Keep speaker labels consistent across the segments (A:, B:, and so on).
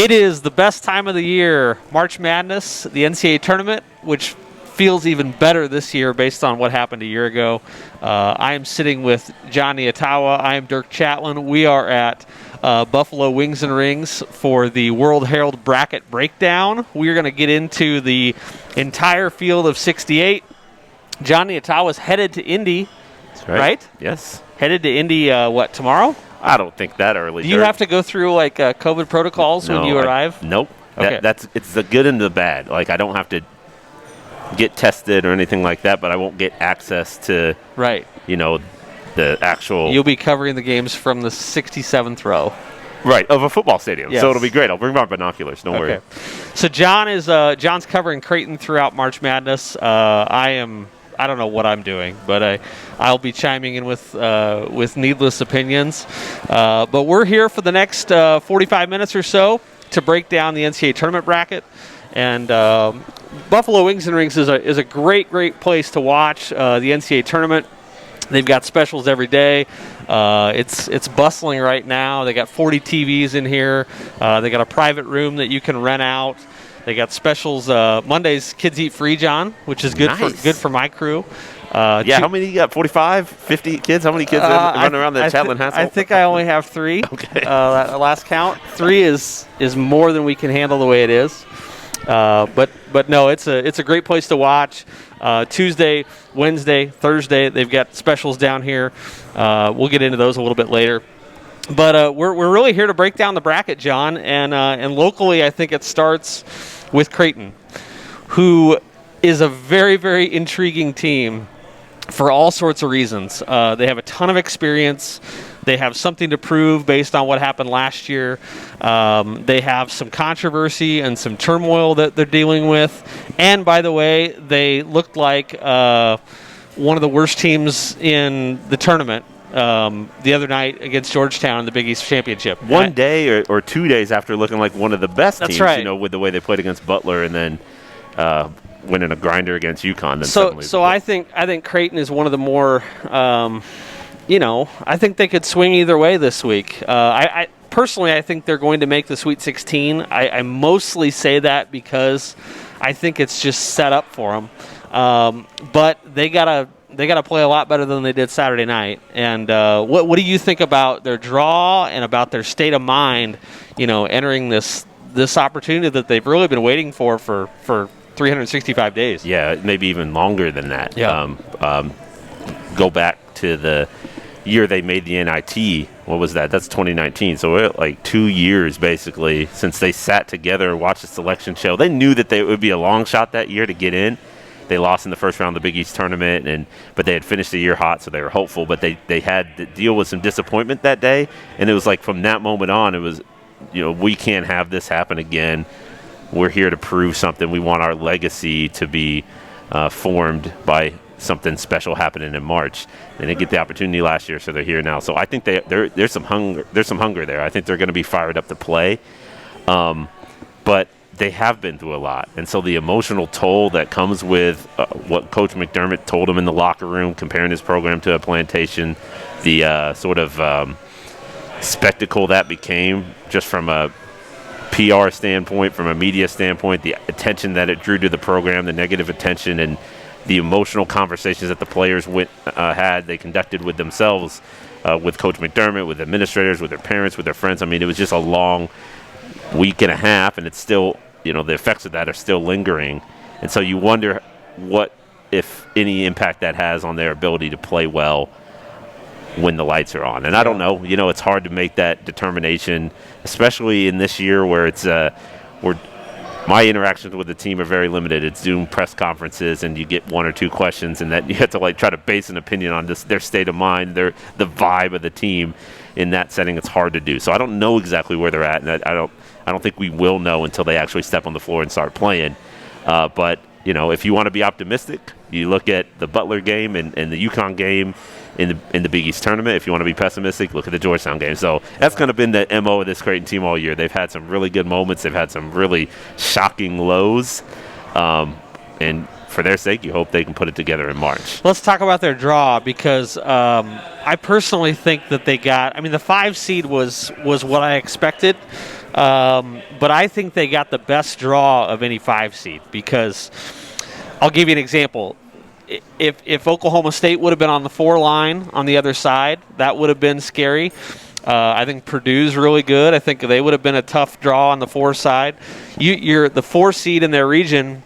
A: It is the best time of the year, March Madness, the NCAA tournament, which feels even better this year based on what happened a year ago. I am sitting with John Nyatawa. I am Dirk Chatelain. We are at Buffalo Wings and Rings for the World-Herald bracket breakdown. We are going to get into the entire field of 68. John Nyatawa is headed to Indy.
B: That's
A: right?
B: Yes.
A: Headed to Indy, tomorrow?
B: I don't think that early.
A: Do you have to go through like COVID protocols when you arrive?
B: Nope.
A: Okay.
B: It's the good and the bad. Like, I don't have to get tested or anything like that, but I won't get access to the actual.
A: You'll be covering the games from the 67th row.
B: Right, of a football stadium.
A: Yes.
B: So it'll be great. I'll bring my binoculars. Don't worry.
A: So John's covering Creighton throughout March Madness. I don't know what I'm doing, but I'll be chiming in with needless opinions. But we're here for the next 45 minutes or so to break down the NCAA tournament bracket. And Buffalo Wings and Rings is a great place to watch the NCAA tournament. They've got specials every day. It's bustling right now. They got 40 TVs in here. They got a private room that you can rent out. They got specials. Mondays, kids eat free, John, which is good for my crew.
B: How many you got? 45, 50 kids? How many kids running around the Chatelain household?
A: I think I only have 3.
B: Okay.
A: Last count. 3 is more than we can handle the way it is. But no, it's a great place to watch. Tuesday, Wednesday, Thursday, they've got specials down here. We'll get into those a little bit later. But we're really here to break down the bracket, John, and locally I think it starts with Creighton, who is a very, very intriguing team for all sorts of reasons. They have a ton of experience. They have something to prove based on what happened last year. They have some controversy and some turmoil that they're dealing with. And, by the way, they looked like one of the worst teams in the tournament the other night against Georgetown in the Big East Championship.
B: One day or 2 days after looking like one of the best teams,
A: that's right.
B: With the way they played against Butler and then winning a grinder against UConn.
A: So I think Creighton is one of the more, I think they could swing either way this week. I personally, I think they're going to make the Sweet 16. I mostly say that because I think it's just set up for them. But they gotta play a lot better than they did Saturday night. And what do you think about their draw and about their state of mind? Entering this opportunity that they've really been waiting for 365 days.
B: Yeah, maybe even longer than that.
A: Yeah.
B: Go back to the year they made the NIT. What was that? That's 2019. So we're like 2 years basically since they sat together and watched the selection show. They knew that it would be a long shot that year to get in. They lost in the first round of the Big East tournament, but they had finished the year hot, so they were hopeful. But they had to deal with some disappointment that day, and it was like from that moment on, it was, we can't have this happen again. We're here to prove something. We want our legacy to be formed by something special happening in March. They didn't get the opportunity last year, so they're here now. So I think there's some hunger. There's some hunger there. I think they're going to be fired up to play, but they have been through a lot, and so the emotional toll that comes with what Coach McDermott told them in the locker room, comparing his program to a plantation, the sort of spectacle that became just from a PR standpoint, from a media standpoint, the attention that it drew to the program, the negative attention, and the emotional conversations that the players they conducted with themselves, with Coach McDermott, with administrators, with their parents, with their friends. I mean, it was just a long week and a half, and it's still, the effects of that are still lingering. And so you wonder what, if any, impact that has on their ability to play well when the lights are on. And I don't know, it's hard to make that determination, especially in this year where it's where my interactions with the team are very limited. It's Zoom press conferences, and you get 1 or 2 questions, and that you have to try to base an opinion on their state of mind, the vibe of the team. In that setting, it's hard to do. So I don't know exactly where they're at, and I don't think we will know until they actually step on the floor and start playing. But if you want to be optimistic, you look at the Butler game and the UConn game in the Big East tournament. If you want to be pessimistic, look at the Georgetown game. So that's kind of been the MO of this Creighton team all year. They've had some really good moments. They've had some really shocking lows. And for their sake, you hope they can put it together in March.
A: Let's talk about their draw, because I personally think that they got. I mean, the 5 seed was what I expected, but I think they got the best draw of any 5 seed, because I'll give you an example. If Oklahoma State would have been on the 4 line on the other side, that would have been scary. I think Purdue's really good. I think they would have been a tough draw on the 4 side. You're the 4 seed in their region,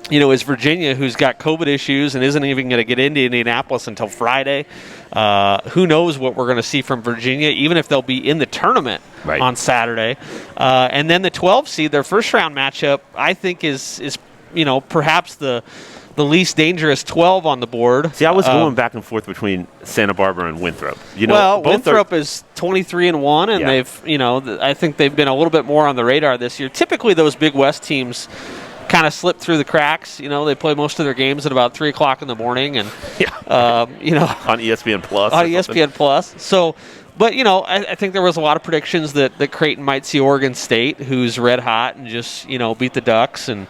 A: is Virginia, who's got COVID issues and isn't even going to get into Indianapolis until Friday. Who knows what we're going to see from Virginia, even if they'll be in the tournament on Saturday. And then the 12 seed, their first round matchup, I think is perhaps the least dangerous 12 on the board.
B: See, I was going back and forth between Santa Barbara and Winthrop.
A: Winthrop is 23-1, and they've, I think they've been a little bit more on the radar this year. Typically, those Big West teams kind of slip through the cracks. They play most of their games at about 3 o'clock in the morning, and
B: on ESPN Plus.
A: On ESPN Plus. So. But, I think there was a lot of predictions that Creighton might see Oregon State, who's red hot, and just, beat the Ducks and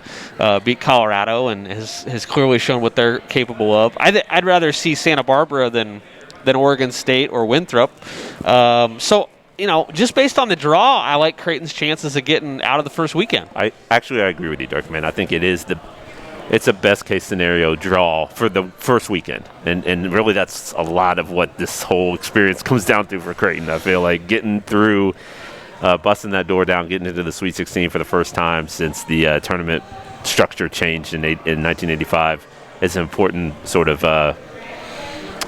A: beat Colorado, and has clearly shown what they're capable of. I'd rather see Santa Barbara than Oregon State or Winthrop. So, just based on the draw, I like Creighton's chances of getting out of the first weekend.
B: I agree with you, Dirk, man. I think it's a best-case scenario draw for the first weekend. And really that's a lot of what this whole experience comes down to for Creighton. I feel like getting through, busting that door down, getting into the Sweet 16 for the first time since the tournament structure changed in 1985 is an important sort of, an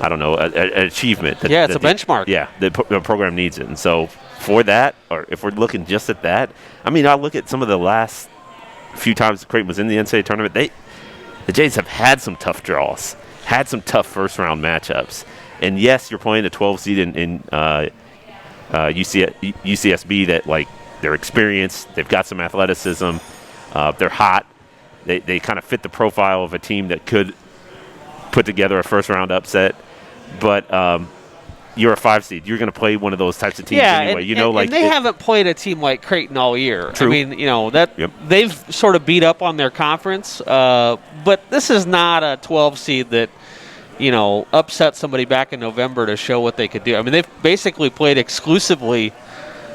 B: achievement.
A: It's a benchmark.
B: The program needs it. And so for that, or if we're looking just at that, I look at some of the last few times Creighton was in the NCAA tournament, the Jays have had some tough draws, had some tough first-round matchups. And, yes, you're playing a 12 seed in UCSB that, they're experienced. They've got some athleticism. They're hot. They kind of fit the profile of a team that could put together a first-round upset. But you're a 5 seed. You're going to play one of those types of teams anyway.
A: And they haven't played a team like Creighton all year.
B: True.
A: They've sort of beat up on their conference. But this is not a 12 seed that, upset somebody back in November to show what they could do. They've basically played exclusively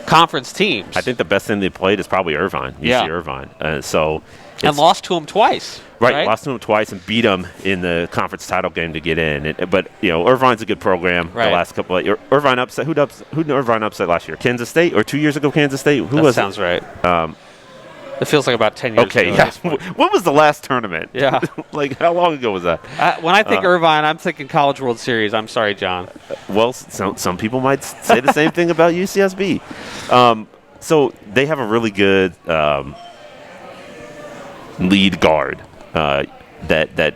A: conference teams.
B: I think the best thing they played is probably Irvine, UC Irvine.
A: And lost to them twice.
B: Right, lost to them twice and beat them in the conference title game to get in. But Irvine's a good program.
A: Right.
B: The last couple of Irvine upset. Who did Irvine upset last year? Kansas State, or 2 years ago? Kansas State.
A: That sounds right. It feels like about 10 years ago.
B: Okay, yeah. What was the last tournament?
A: Yeah.
B: How long ago was that?
A: When I think Irvine, I'm thinking College World Series. I'm sorry, John.
B: Well, some people might say the same thing about UCSB. So they have a really good lead guard. That the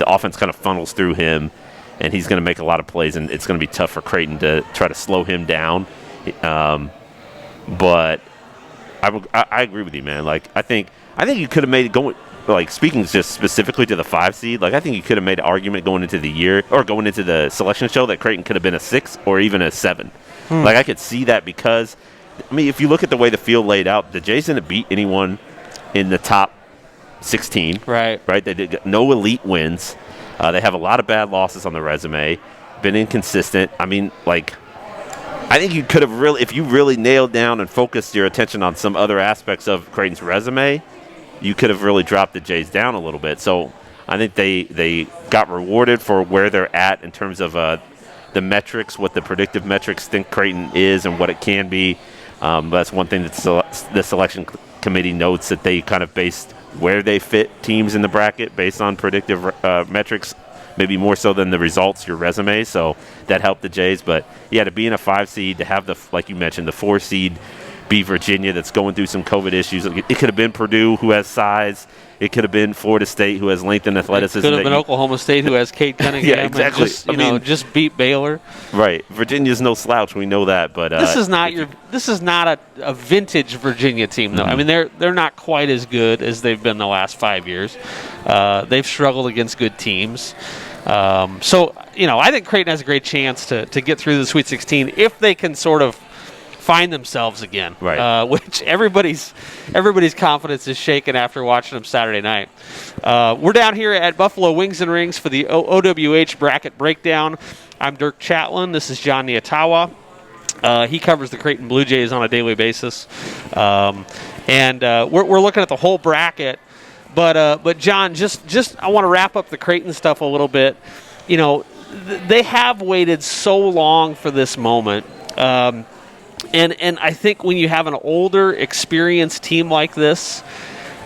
B: offense kind of funnels through him, and he's going to make a lot of plays, and it's going to be tough for Creighton to try to slow him down. But I agree with you, man. I think you could have made it going. Speaking just specifically to the 5 seed, I think you could have made an argument going into the year or going into the selection show that Creighton could have been a 6 or even a 7. I could see that because, if you look at the way the field laid out, the Jays didn't beat anyone in the top 16. Right. They did no elite wins. They have a lot of bad losses on the resume. Been inconsistent. I think you could have really, if you really nailed down and focused your attention on some other aspects of Creighton's resume, you could have really dropped the Jays down a little bit. So I think they got rewarded for where they're at in terms of the metrics, what the predictive metrics think Creighton is and what it can be. That's one thing that the selection committee notes, that they kind of based where they fit teams in the bracket based on predictive metrics, maybe more so than the results, your resume. So that helped the Jays. But, to be in a 5 seed, to have like you mentioned, the 4 seed be Virginia that's going through some COVID issues. It could have been Purdue, who has size. It could have been Florida State, who has length and athleticism.
A: It could have been Oklahoma State, who has Kate Cunningham.
B: Yeah, exactly.
A: And just beat Baylor.
B: Right. Virginia's no slouch. We know that. But
A: this is not a vintage Virginia team, though.
B: Mm-hmm.
A: They're not quite as good as they've been the last 5 years. They've struggled against good teams. I think Creighton has a great chance to get through the Sweet 16 if they can sort of find themselves again,
B: right.
A: Which everybody's confidence is shaken after watching them Saturday night. We're down here at Buffalo Wings and Rings for the OWH Bracket Breakdown. I'm Dirk Chatelain. This is John Nyatawa. He covers the Creighton Blue Jays on a daily basis. And we're looking at the whole bracket. But John, just I want to wrap up the Creighton stuff a little bit. You know, they have waited so long for this moment. And I think when you have an older, experienced team like this,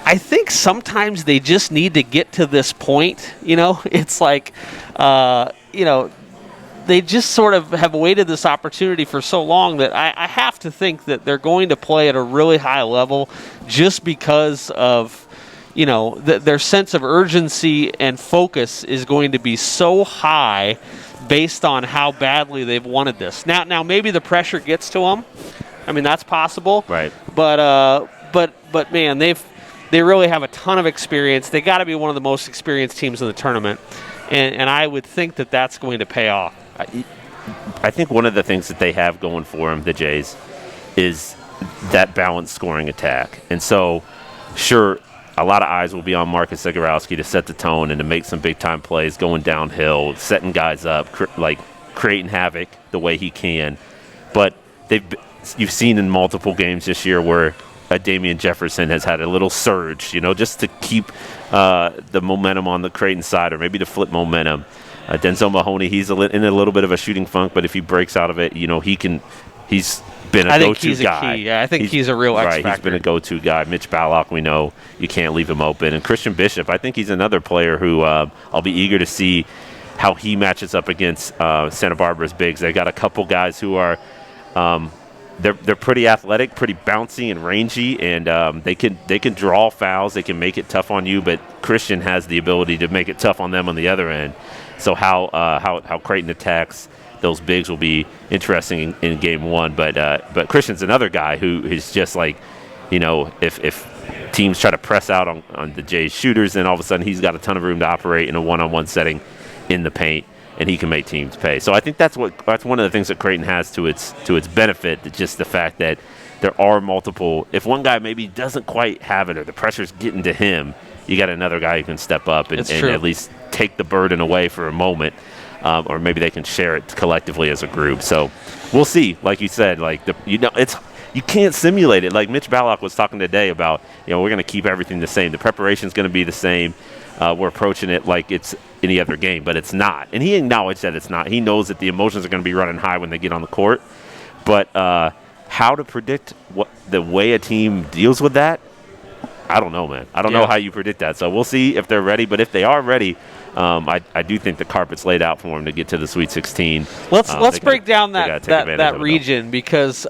A: I think sometimes they just need to get to this point. You know, it's like, they just sort of have waited this opportunity for so long that I have to think that they're going to play at a really high level just because of, their sense of urgency and focus is going to be so high based on how badly they've wanted this. Now maybe the pressure gets to them. I mean, that's possible.
B: Right.
A: But man, they really have a ton of experience. They got to be one of the most experienced teams in the tournament, and I would think that that's going to pay off.
B: I think one of the things that they have going for them, the Jays, is that balanced scoring attack. And so, sure, a lot of eyes will be on Marcus Zagorowski to set the tone and to make some big-time plays going downhill, setting guys up, creating havoc the way he can. But you've seen in multiple games this year where Damian Jefferson has had a little surge, just to keep the momentum on the Creighton side or maybe to flip momentum. Denzel Mahoney, he's in a little bit of a shooting funk, but if he breaks out of it, he's been a go-to guy.
A: Yeah, I think he's a real X factor.
B: He's been a go-to guy. Mitch Ballock, we know you can't leave him open. And Christian Bishop, I think he's another player who I'll be eager to see how he matches up against Santa Barbara's bigs. They got a couple guys who are they're pretty athletic, pretty bouncy and rangy, and they can draw fouls. They can make it tough on you, but Christian has the ability to make it tough on them on the other end. So how Creighton attacks those bigs will be interesting in game one. But Christian's another guy who is just like, if teams try to press out on the Jays shooters, then all of a sudden he's got a ton of room to operate in a one-on-one setting in the paint, and he can make teams pay. So I think that's one of the things that Creighton has to its benefit, that just the fact that there are multiple. If one guy maybe doesn't quite have it or the pressure's getting to him, you got another guy who can step up and at least take the burden away for a moment, or maybe they can share it collectively as a group. So we'll see. Like you said, you can't simulate it. Like Mitch Ballock was talking today about, we're going to keep everything the same. The preparation's going to be the same. We're approaching it like it's any other game, but it's not. And he acknowledged that it's not. He knows that the emotions are going to be running high when they get on the court. But how to predict the way a team deals with that, I don't know, man. I don't know how you predict that. So we'll see if they're ready. But if they are ready, I do think the carpet's laid out for them to get to the Sweet 16.
A: Let's break down that region, because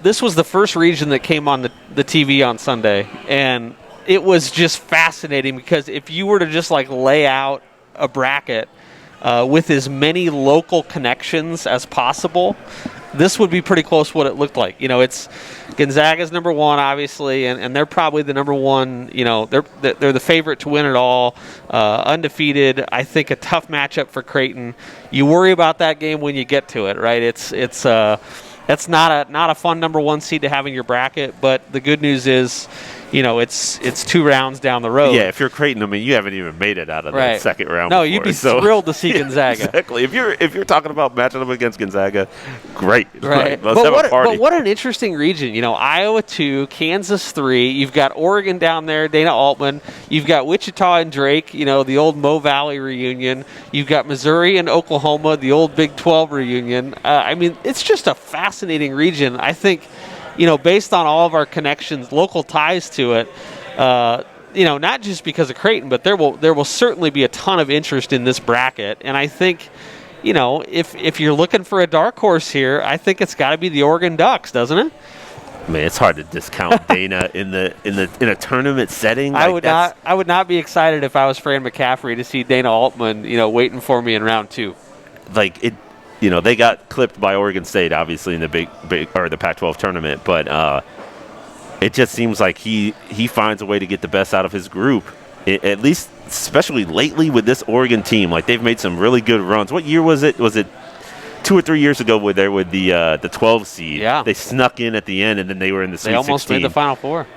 A: this was the first region that came on the TV on Sunday, and it was just fascinating because if you were to just lay out a bracket with as many local connections as possible, this would be pretty close what it looked like. It's Gonzaga's number one, obviously, and they're probably the number one. They're the favorite to win it all, undefeated. I think a tough matchup for Creighton. You worry about that game when you get to it, right? That's not a fun number one seed to have in your bracket, but the good news is, it's 2 rounds down the road.
B: Yeah, if you're Creighton, you haven't even made it out of that second round.
A: No, you'd be thrilled to see Gonzaga.
B: Exactly. If you're talking about matching up against Gonzaga, great.
A: Right.
B: Let's have a party.
A: But what an interesting region. Iowa 2, Kansas 3. You've got Oregon down there, Dana Altman. You've got Wichita and Drake, the old Mo Valley reunion. You've got Missouri and Oklahoma, the old Big 12 reunion. It's just a fascinating region. I think, based on all of our connections, local ties to it, not just because of Creighton, but there will certainly be a ton of interest in this bracket. And I think, if you're looking for a dark horse here, I think it's got to be the Oregon Ducks, doesn't it?
B: Man, it's hard to discount Dana in a tournament setting.
A: I would not be excited if I was Fran McCaffrey to see Dana Altman, waiting for me in round 2.
B: They got clipped by Oregon State, obviously, in the big or the Pac-12 tournament, but it just seems like he finds a way to get the best out of his group. At least, especially lately with this Oregon team, they've made some really good runs. What year was it? Was it 2 2 or 3 years ago where they were the 12 seed.
A: Yeah.
B: They snuck in at the end, and then they were in the Sweet 16.
A: They almost made the Final Four.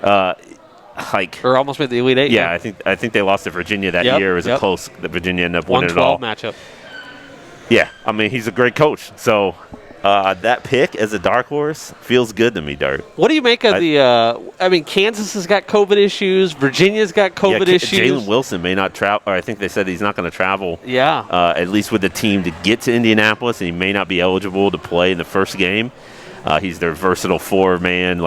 A: Or almost made the Elite Eight.
B: Yeah, I think they lost to Virginia that year. It was a close. Virginia ended up winning it all.
A: 1-12 matchup.
B: Yeah, I mean, he's a great coach. So that pick as a dark horse feels good to me, Dirk.
A: What do you make of Kansas has got COVID issues. Virginia's got COVID issues.
B: Jalen Wilson may not travel, or I think they said he's not going to travel.
A: Yeah.
B: At least with the team to get to Indianapolis, and he may not be eligible to play in the first game. He's their versatile four-man,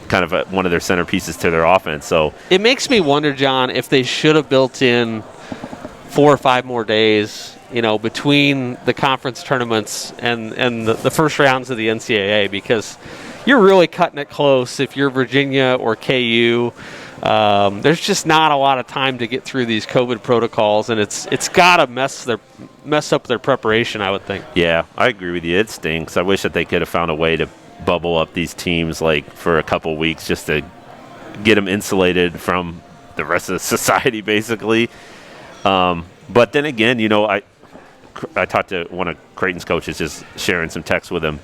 B: kind of one of their centerpieces to their offense. So
A: it makes me wonder, John, if they should have built in 4 or 5 more days, between the conference tournaments and the first rounds of the NCAA, because you're really cutting it close if you're Virginia or KU. There's just not a lot of time to get through these COVID protocols, and it's got to mess up their preparation, I would think.
B: Yeah, I agree with you. It stinks. I wish that they could have found a way to bubble up these teams for a couple weeks just to get them insulated from the rest of the society, basically. But then again, I talked to one of Creighton's coaches, just sharing some texts with him,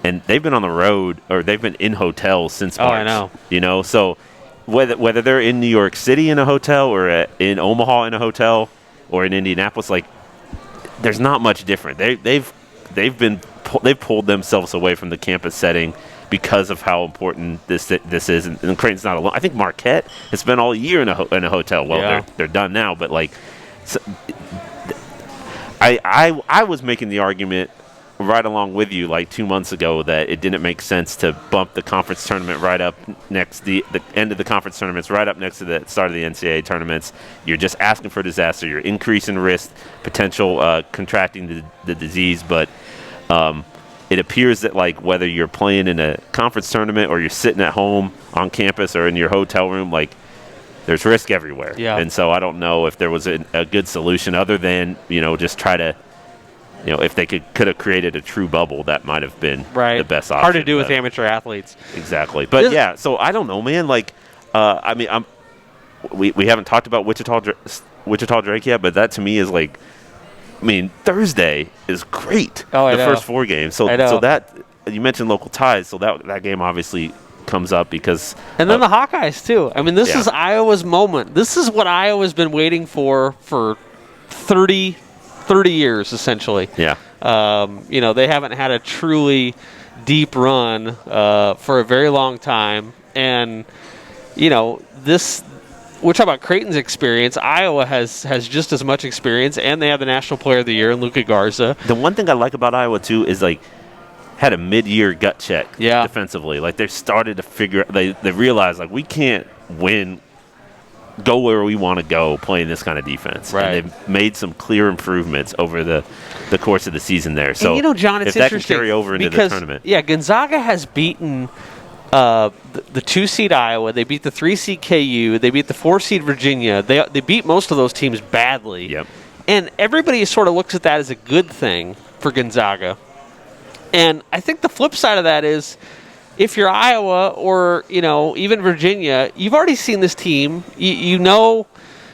B: and they've been on the road, or they've been in hotels since March.
A: Oh, I know.
B: So whether they're in New York City in a hotel or in Omaha in a hotel or in Indianapolis, there's not much different. They've pulled themselves away from the campus setting because of how important this is, and Creighton's not alone. I think Marquette has spent all year in a hotel. Well, they're done now, but I was making the argument right along with you 2 months ago that it didn't make sense to bump the conference tournament right up next the end of the conference tournaments right up next to the start of the NCAA tournaments. You're just asking for disaster. You're increasing risk, potential contracting the disease, but it appears that whether you're playing in a conference tournament or you're sitting at home on campus or in your hotel room, there's risk everywhere.
A: Yeah.
B: And so I don't know if there was a good solution other than, just try to, if they could have created a true bubble, that might have been the best option.
A: Hard to do with amateur athletes.
B: Exactly. But, so I don't know, man. We haven't talked about Wichita Drake yet, but that to me is Thursday is great.
A: Oh,
B: the first 4 games. So that, you mentioned local ties, so that game obviously comes up because
A: and then the Hawkeyes too. This is Iowa's moment. This is what Iowa's been waiting for 30 years essentially.
B: Yeah.
A: They haven't had a truly deep run for a very long time, and this. We're talking about Creighton's experience. Iowa has just as much experience, and they have the National Player of the Year in Luka Garza.
B: The one thing I like about Iowa too is had a mid-year gut check defensively. They started to figure – they realized, we can't go where we want to go playing this kind of defense.
A: Right.
B: And they've made some clear improvements over the course of the season there. So,
A: and John, it's
B: if that
A: interesting
B: can carry over into the tournament.
A: Yeah, Gonzaga has beaten the 2-seed Iowa. They beat the 3-seed KU. They beat the 4-seed Virginia. They beat most of those teams badly.
B: Yep.
A: And everybody sort of looks at that as a good thing for Gonzaga. And I think the flip side of that is if you're Iowa or, even Virginia, you've already seen this team. You know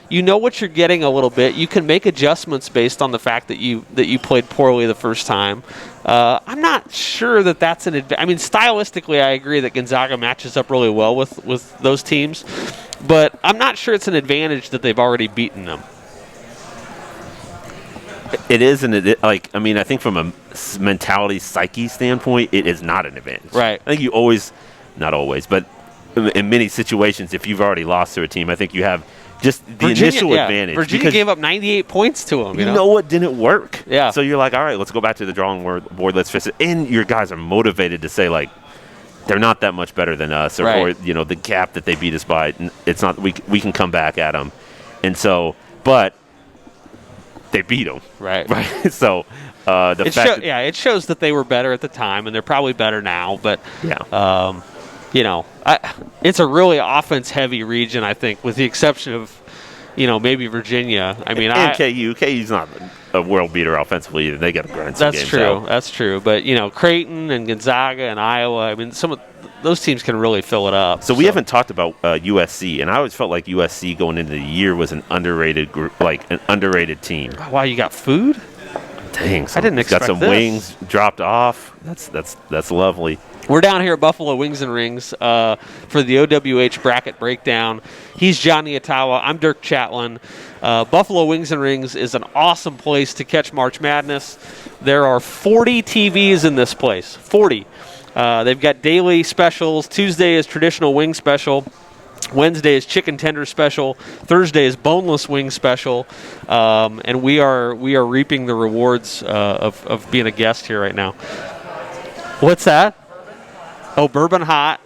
A: what you're getting a little bit. You can make adjustments based on the fact that you played poorly the first time. I'm not sure that that's an advantage. Stylistically, I agree that Gonzaga matches up really well with those teams. But I'm not sure it's an advantage that they've already beaten them.
B: It is, and I think from a mentality, psyche standpoint, it is not an advantage.
A: Right.
B: I think you not always, but in many situations, if you've already lost to a team, I think you have just the initial advantage.
A: Virginia gave up 98 points to them.
B: You know what didn't work.
A: Yeah.
B: So you're all right, let's go back to the drawing board, let's fix it. And your guys are motivated to say, they're not that much better than us, or the gap that they beat us by, it's not, we can come back at them. And so, but they beat them.
A: Right.
B: So
A: it shows that they were better at the time, and they're probably better now. But it's a really offense-heavy region, I think, with the exception of maybe Virginia.
B: And KU's not a world beater offensively either. They got to grind some games out.
A: That's true. But Creighton and Gonzaga and Iowa. Some of those teams can really fill it up.
B: So we haven't talked about USC, and I always felt like USC going into the year was an underrated group, an underrated team.
A: Wow, you got food?
B: Dang, so
A: I didn't
B: he's got
A: expect
B: some
A: this.
B: wings dropped off. That's lovely.
A: We're down here at Buffalo Wings and Rings for the OWH bracket breakdown. He's John Nyatawa. I'm Dirk Chatelain. Buffalo Wings and Rings is an awesome place to catch March Madness. There are 40 TVs in this place. 40. They've got daily specials. Tuesday is traditional wing special. Wednesday is chicken tender special. Thursday is boneless wing special. And we are reaping the rewards of being a guest here right now. What's that? Oh, bourbon hot.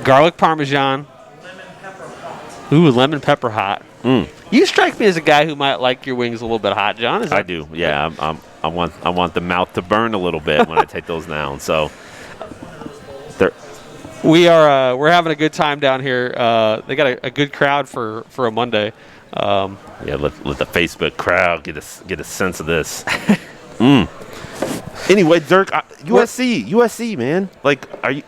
A: Garlic parmesan.
C: Lemon pepper hot.
A: Ooh, lemon pepper hot.
B: Mm.
A: You strike me as a guy who might like your wings a little bit hot, John. Is that
B: I do. Yeah, I want the mouth to burn a little bit when I take those down. So
A: we're having a good time down here. They got a good crowd for a Monday.
B: yeah, let the Facebook crowd get a sense of this. Anyway, Dirk, USC, man. Like, are you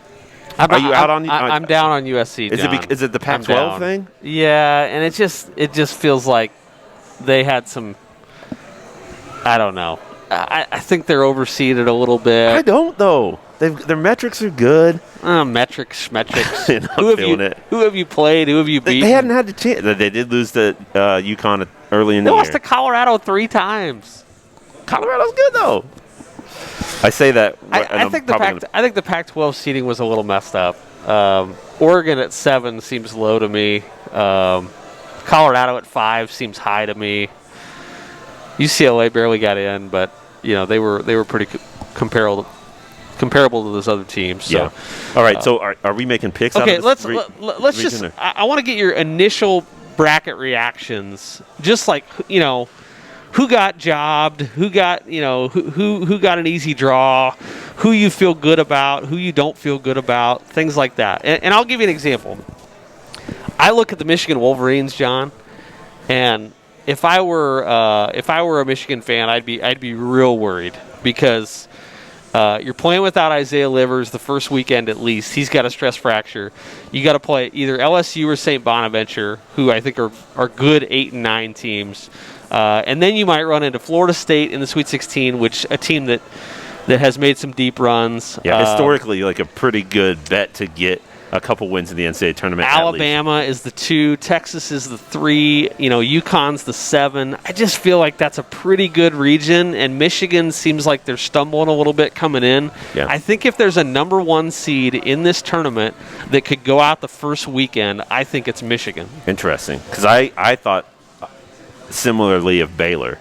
B: out on?
A: I'm down on USC. John.
B: Is it the Pac-12 thing?
A: Yeah, and it just feels like they had some. I don't know. I think they're overseeded a little bit.
B: I don't though. Their metrics are good.
A: Metrics.
B: You know,
A: Who have you played? Who have you beaten?
B: They hadn't had the chance. They did lose to UConn early in the
A: They
B: year.
A: lost to Colorado 3 times.
B: Colorado's good though. I say that.
A: I think the Pac-12 seeding was a little messed up. Oregon at 7 seems low to me. Colorado at 5 seems high to me. UCLA barely got in, but they were pretty comparable to those other teams. So.
B: Yeah. All right. So are we making picks?
A: Okay.
B: Out of
A: Let's just. I want to get your initial bracket reactions. Just like who got jobbed, who got who got an easy draw, who you feel good about, who you don't feel good about, things like that. And I'll give you an example. I look at the Michigan Wolverines, John, and if I were a Michigan fan, I'd be real worried because you're playing without Isaiah Livers the first weekend at least. He's got a stress fracture. You got to play either LSU or St. Bonaventure, who I think are good 8 and 9 teams. And then you might run into Florida State in the Sweet 16, which a team that has made some deep runs.
B: Yeah, historically, like a pretty good bet to get a couple wins in the NCAA tournament.
A: Alabama is the 2, Texas is the 3, UConn's the 7. I just feel like that's a pretty good region, and Michigan seems like they're stumbling a little bit coming in.
B: Yeah.
A: I think if there's a number 1 seed in this tournament that could go out the first weekend, I think it's Michigan.
B: Interesting, because I thought similarly of Baylor,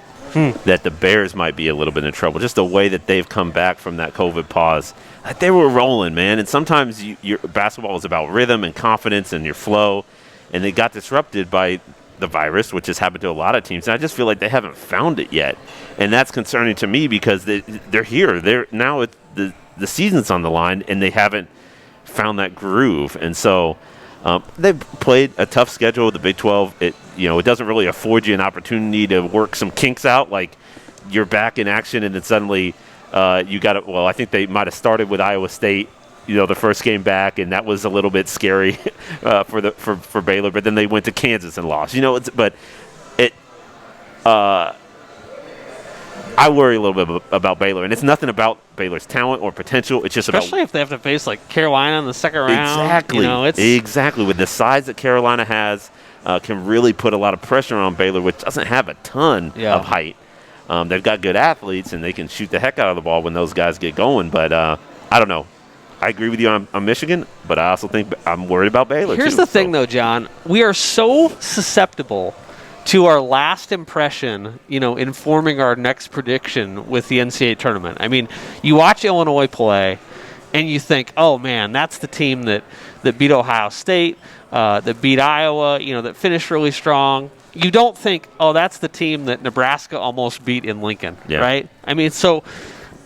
B: that the Bears might be a little bit in trouble. Just the way that they've come back from that COVID pause. Like they were rolling, man. And sometimes your basketball is about rhythm and confidence and your flow, and they got disrupted by the virus, which has happened to a lot of teams. And I just feel like they haven't found it yet. And that's concerning to me because they're here. They're now the season's on the line, and they haven't found that groove. And so they've played a tough schedule with the Big 12. It doesn't really afford you an opportunity to work some kinks out. Like you're back in action, and then suddenly you got it. Well, I think they might have started with Iowa State, the first game back, and that was a little bit scary for Baylor. But then they went to Kansas and lost. I worry a little bit about Baylor, and it's nothing about Baylor's talent or potential. It's just
A: especially if they have to face like Carolina in the second round.
B: Exactly. With the size that Carolina has, can really put a lot of pressure on Baylor, which doesn't have a ton of height. They've got good athletes, and they can shoot the heck out of the ball when those guys get going. But I don't know. I agree with you on Michigan, but I also think I'm worried about Baylor.
A: Here's the thing, though, John. We are so susceptible to our last impression, informing our next prediction with the NCAA tournament. I mean, you watch Illinois play, and you think, oh, man, that's the team that beat Ohio State, that beat Iowa, that finished really strong. You don't think, oh, that's the team that Nebraska almost beat in Lincoln, right? I mean, so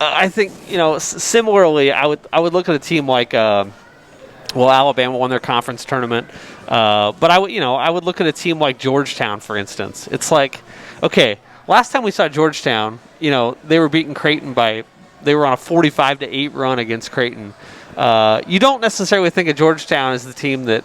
A: I think, similarly, I would look at a team like Alabama won their conference tournament. But I would look at a team like Georgetown, for instance. It's like, okay, last time we saw Georgetown, they were beating Creighton they were on a 45-8 run against Creighton. you don't necessarily think of Georgetown as the team that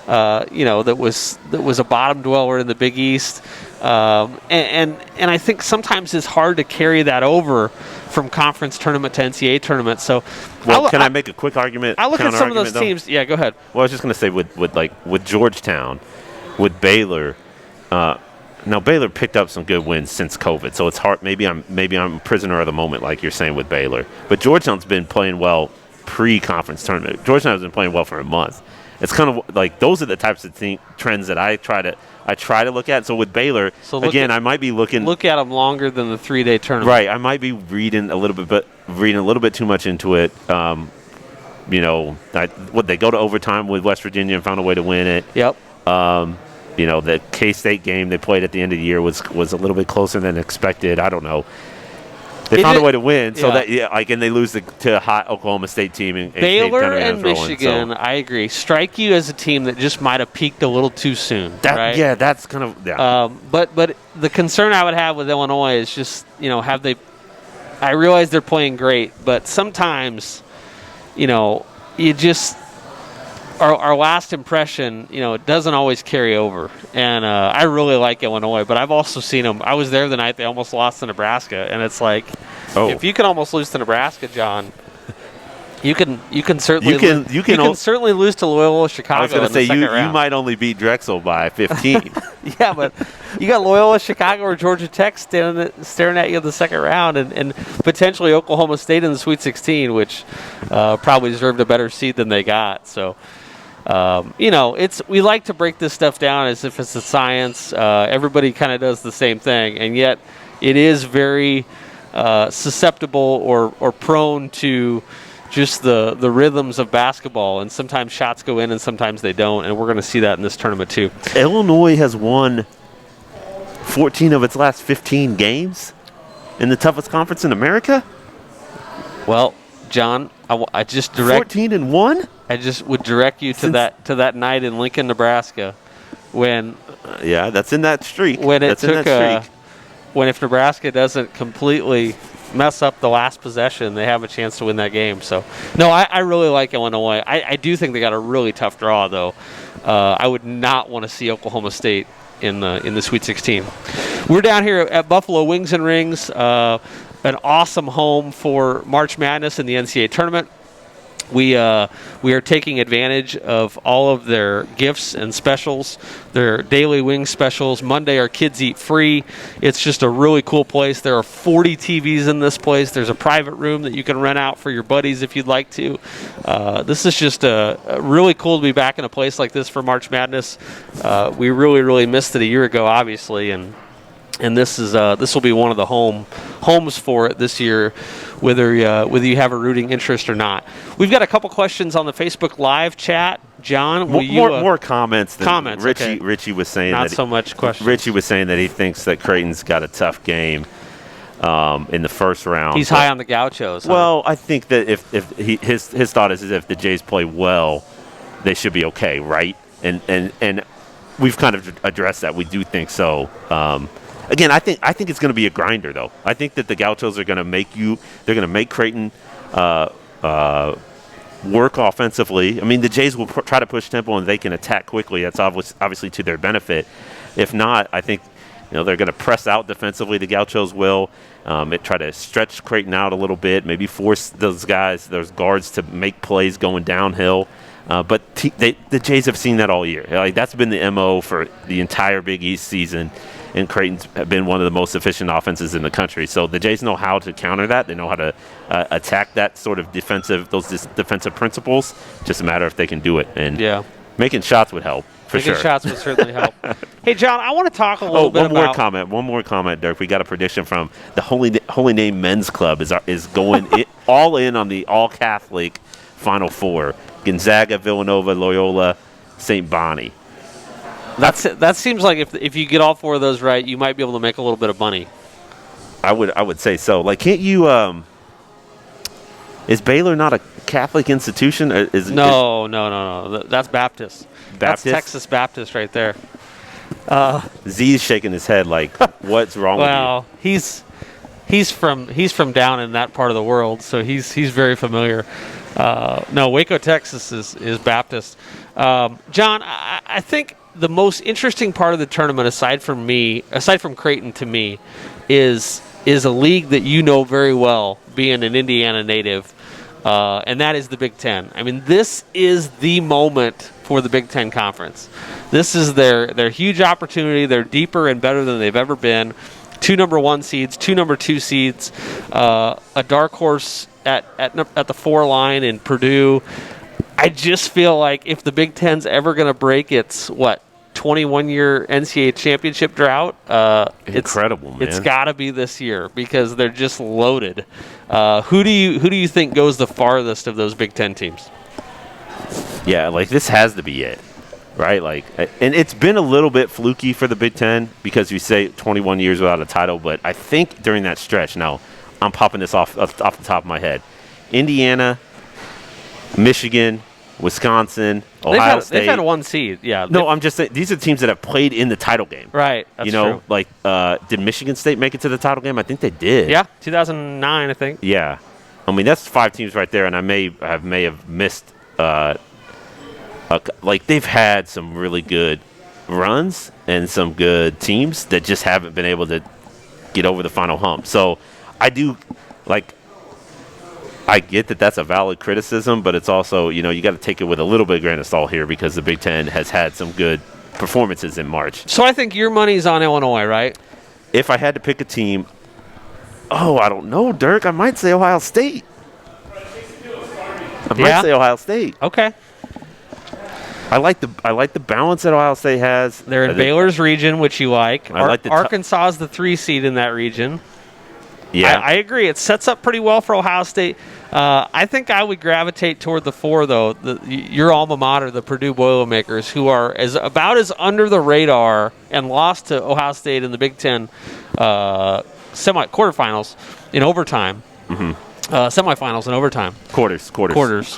A: that was a bottom dweller in the Big East, and I think sometimes it's hard to carry that over from conference tournament to NCAA tournament. So,
B: can I make a quick argument?
A: I look at some of those teams. Yeah, go ahead.
B: Well, I was just going to say with Georgetown, with Baylor. Now Baylor picked up some good wins since COVID, so it's hard. Maybe I'm a prisoner of the moment, like you're saying with Baylor. But Georgetown's been playing well pre-conference tournament. Georgetown has been playing well for a month. It's kind of like those are the types of trends that I try to look at. So with Baylor, I might be look at
A: them longer than the 3-day tournament.
B: Right, I might be reading a little bit too much into it. They go to overtime with West Virginia and found a way to win it.
A: Yep.
B: The K-State game they played at the end of the year was a little bit closer than expected. I don't know. They found a way to win, and they lose to a hot Oklahoma State team. And
A: Baylor and Michigan, I agree, strike you as a team that just might have peaked a little too soon. Right?
B: Yeah, that's kind of
A: But the concern I would have with Illinois is just have they? I realize they're playing great, but sometimes, you just. Our last impression, it doesn't always carry over. And I really like Illinois, but I've also seen them. I was there the night they almost lost to Nebraska, and it's like, if you can almost lose to Nebraska, John, you can certainly certainly lose to Loyola Chicago.
B: I was going to say you might only beat Drexel by 15.
A: Yeah, but you got Loyola Chicago or Georgia Tech staring at you in the second round, and potentially Oklahoma State in the Sweet 16, which probably deserved a better seed than they got. So. We like to break this stuff down as if it's a science. Everybody kind of does the same thing, and yet it is very susceptible or prone to just the rhythms of basketball. And sometimes shots go in, and sometimes they don't. And we're going to see that in this tournament too.
B: Illinois has won 14 of its last 15 games in the toughest conference in America.
A: Well, John, I just
B: 14-1.
A: I just would direct you to that night in Lincoln, Nebraska, when
B: that's in that streak.
A: When if Nebraska doesn't completely mess up the last possession, they have a chance to win that game. So, no, I really like Illinois. I do think they got a really tough draw, though. I would not want to see Oklahoma State in the Sweet 16. We're down here at Buffalo Wings and Rings, an awesome home for March Madness in the NCAA tournament. We are taking advantage of all of their gifts and specials, their daily wing specials. Monday, our kids eat free. It's just a really cool place. There are 40 TVs in this place. There's a private room that you can rent out for your buddies if you'd like to. This is just really cool to be back in a place like this for March Madness. We really, really missed it a year ago, obviously, and this will be one of the homes for it this year, whether you have a rooting interest or not. We've got a couple questions on the Facebook Live chat. John,
B: more comments than
A: comments.
B: Richie.
A: Okay.
B: Richie was saying
A: not so much questions.
B: Richie was saying that he thinks that Creighton's got a tough game in the first round.
A: He's high on the Gauchos.
B: Well, I think that if his thought is if the Jays play well, they should be okay, right? And we've kind of addressed that. We do think so. Again, I think it's going to be a grinder, though. I think that the Gauchos are going to make Creighton work offensively. I mean, the Jays will try to push tempo and they can attack quickly. That's obviously to their benefit. If not, I think they're going to press out defensively. The Gauchos will try to stretch Creighton out a little bit, maybe force those guards to make plays going downhill. But the Jays have seen that all year. Like, that's been the MO for the entire Big East season. And Creighton's been one of the most efficient offenses in the country. So the Jays know how to counter that. They know how to attack that sort of defensive principles. Just a matter if they can do it. And making shots would help, for sure.
A: Making shots would certainly help. Hey, John, I want to talk a little bit about...
B: One more comment, Dirk. We got a prediction from the Holy Name Men's Club is going all in on the all-Catholic Final Four. Gonzaga, Villanova, Loyola, St. Bonnie.
A: That seems like if you get all four of those right, you might be able to make a little bit of money.
B: I would say so. Like, can't you? Is Baylor not a Catholic institution?
A: No. That's Baptist. That's Texas Baptist right there.
B: Z's shaking his head like, what's wrong with you?
A: Well, he's from down in that part of the world, so he's very familiar. No, Waco, Texas is Baptist. John, I think the most interesting part of the tournament, aside from Creighton to me, is a league that you know very well, being an Indiana native, and that is the Big Ten. I mean, this is the moment for the Big Ten Conference. This is their huge opportunity. They're deeper and better than they've ever been. 2 number 1 seeds, 2 number 2 seeds, a dark horse at the 4 line in Purdue. I just feel like if the Big Ten's ever going to break its 21-year NCAA championship drought,
B: incredible, man.
A: It's got to be this year because they're just loaded. Who do you think goes the farthest of those Big Ten teams?
B: Yeah, like this has to be it, right? Like, and it's been a little bit fluky for the Big Ten because you say 21 years without a title, but I think during that stretch, now I'm popping this off the top of my head, Indiana, Michigan, Wisconsin, Ohio State.
A: They've had 1 seed, yeah.
B: No, I'm just saying these are teams that have played in the title game.
A: Right, that's true.
B: Like, did Michigan State make it to the title game? I think they did.
A: Yeah, 2009, I think.
B: Yeah. I mean, that's 5 teams right there, and I may have missed like they've had some really good runs and some good teams that just haven't been able to get over the final hump. So I do, like, I get that that's a valid criticism, but it's also, you got to take it with a little bit of grain of salt here because the Big Ten has had some good performances in March.
A: So I think your money's on Illinois, right?
B: If I had to pick a team, I don't know, Dirk. I might say Ohio State. I might say Ohio State.
A: Okay.
B: I like the balance that Ohio State has.
A: They're in Baylor's region, which you like. Arkansas is the 3 seed in that region.
B: Yeah,
A: I agree. It sets up pretty well for Ohio State. I think I would gravitate toward the 4, though. Your alma mater, the Purdue Boilermakers, who are about as under the radar and lost to Ohio State in the Big Ten quarterfinals in overtime. Mm-hmm. Semifinals in overtime.
B: Quarters.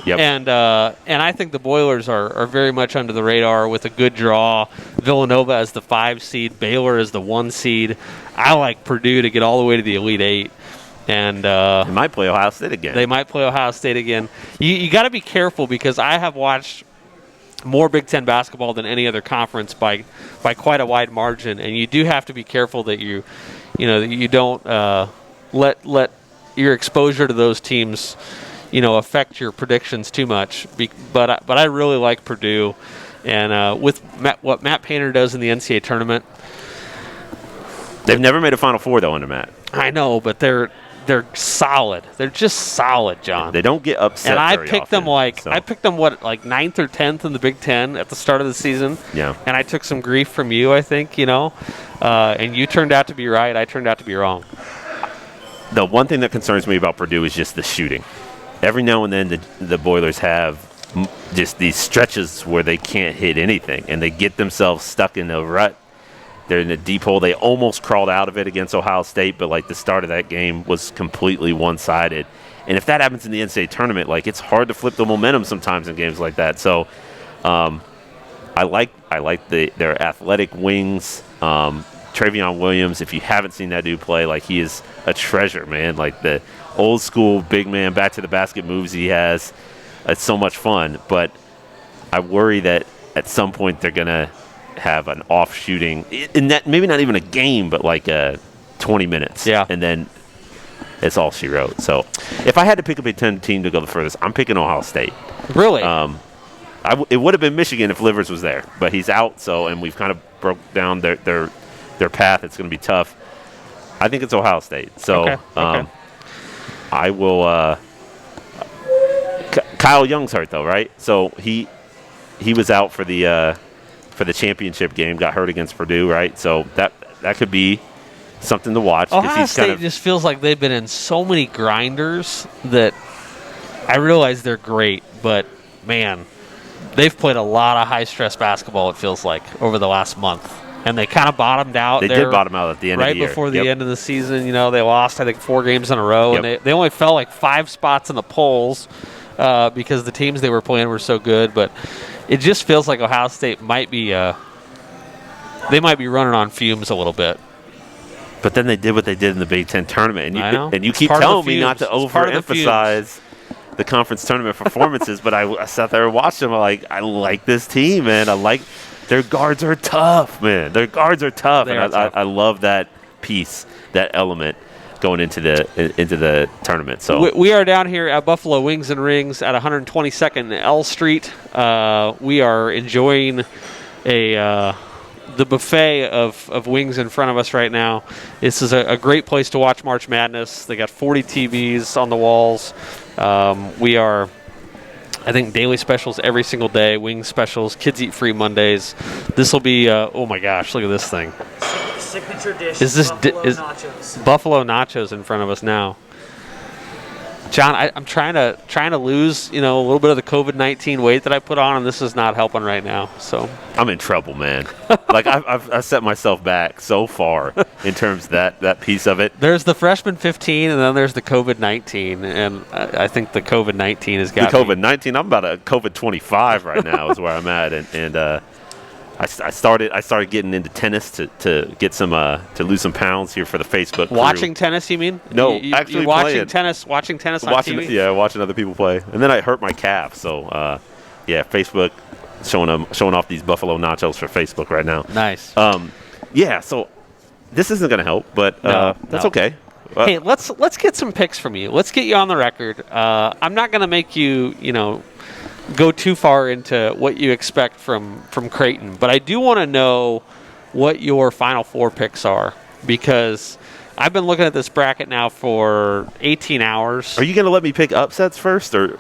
B: Yep.
A: And I think the Boilers are very much under the radar with a good draw. Villanova as the 5 seed, Baylor as the 1 seed. I like Purdue to get all the way to the Elite 8. And
B: they might play Ohio State again.
A: You got to be careful because I have watched more Big Ten basketball than any other conference by quite a wide margin, and you do have to be careful that you don't let your exposure to those teams, affect your predictions too much. But I really like Purdue, and with what Matt Painter does in the NCAA tournament,
B: they've never made a Final Four though under Matt.
A: I know, but they're solid. They're just solid, John.
B: They don't get upset.
A: And I
B: very
A: picked
B: often,
A: them like 9th or 10th in the Big Ten at the start of the season.
B: Yeah.
A: And I took some grief from you, I think, and you turned out to be right. I turned out to be wrong.
B: The one thing that concerns me about Purdue is just the shooting. Every now and then the Boilers have just these stretches where they can't hit anything, and they get themselves stuck in a rut. They're in a deep hole. They almost crawled out of it against Ohio State, but the start of that game was completely one-sided. And if that happens in the NCAA tournament, it's hard to flip the momentum sometimes in games like that. So I like their athletic wings. Travion Williams, if you haven't seen that dude play, he is a treasure, man. The old school big man back to the basket moves he has. It's so much fun. But I worry that at some point they're going to have an off shooting, in that maybe not even a game, but 20 minutes.
A: Yeah.
B: And then it's all she wrote. So if I had to pick a Big Ten team to go the furthest, I'm picking Ohio State.
A: Really?
B: It would have been Michigan if Livers was there, but he's out. And we've kind of broke down their path. It's going to be tough. I think it's Ohio State. So
A: okay.
B: I will. Kyle Young's hurt though, right? So he was out for the championship game. Got hurt against Purdue, right? So that could be something to watch.
A: Ohio State just feels like they've been in so many grinders that I realize they're great, but man, they've played a lot of high stress basketball. It feels like over the last month. And they kind of bottomed out.
B: They did bottom out at the end of the year.
A: Right before the end of the season, they lost, I think, 4 games in a row.
B: Yep.
A: And they only fell 5 spots in the polls because the teams they were playing were so good. But it just feels like Ohio State might be running on fumes a little bit.
B: But then they did what they did in the Big Ten tournament.
A: I know.
B: And you keep telling me not to overemphasize the conference tournament performances, but I sat there and watched them. I like this team, man. Their guards are tough, man. Their guards are tough, I love that piece, that element going into the tournament. So
A: we are down here at Buffalo Wings and Rings at 122nd L Street. We are enjoying the buffet of wings in front of us right now. This is a great place to watch March Madness. They got 40 TVs on the walls. We are, I think, daily specials every single day, wing specials, kids eat free Mondays. This will be, oh my gosh, look at this thing.
C: Signature dish,
A: Is this
C: nachos.
A: Buffalo nachos in front of us now? John, I'm trying to lose, a little bit of the COVID-19 weight that I put on, and this is not helping right now. So
B: I'm in trouble, man. I've set myself back so far in terms of that piece of it.
A: There's the freshman 15, and then there's the COVID-19, and I think the COVID-19 has got
B: the COVID-19. I'm about a COVID 25 right now is where I'm at, and I started getting into tennis to get some to lose some pounds here for the Facebook crew.
A: Watching tennis, you mean?
B: No,
A: you're
B: actually
A: watching
B: playing.
A: watching tennis on TV?
B: Yeah, watching other people play, and then I hurt my calf. So Facebook showing off these Buffalo nachos for Facebook right now.
A: Nice.
B: Yeah, so this isn't going to help, but that's okay.
A: Hey, let's get some picks from you. Let's get you on the record. I'm not going to make you, go too far into what you expect from Creighton, but I do want to know what your Final Four picks are, because I've been looking at this bracket now for 18 hours.
B: Are you going to let me pick upsets first, or?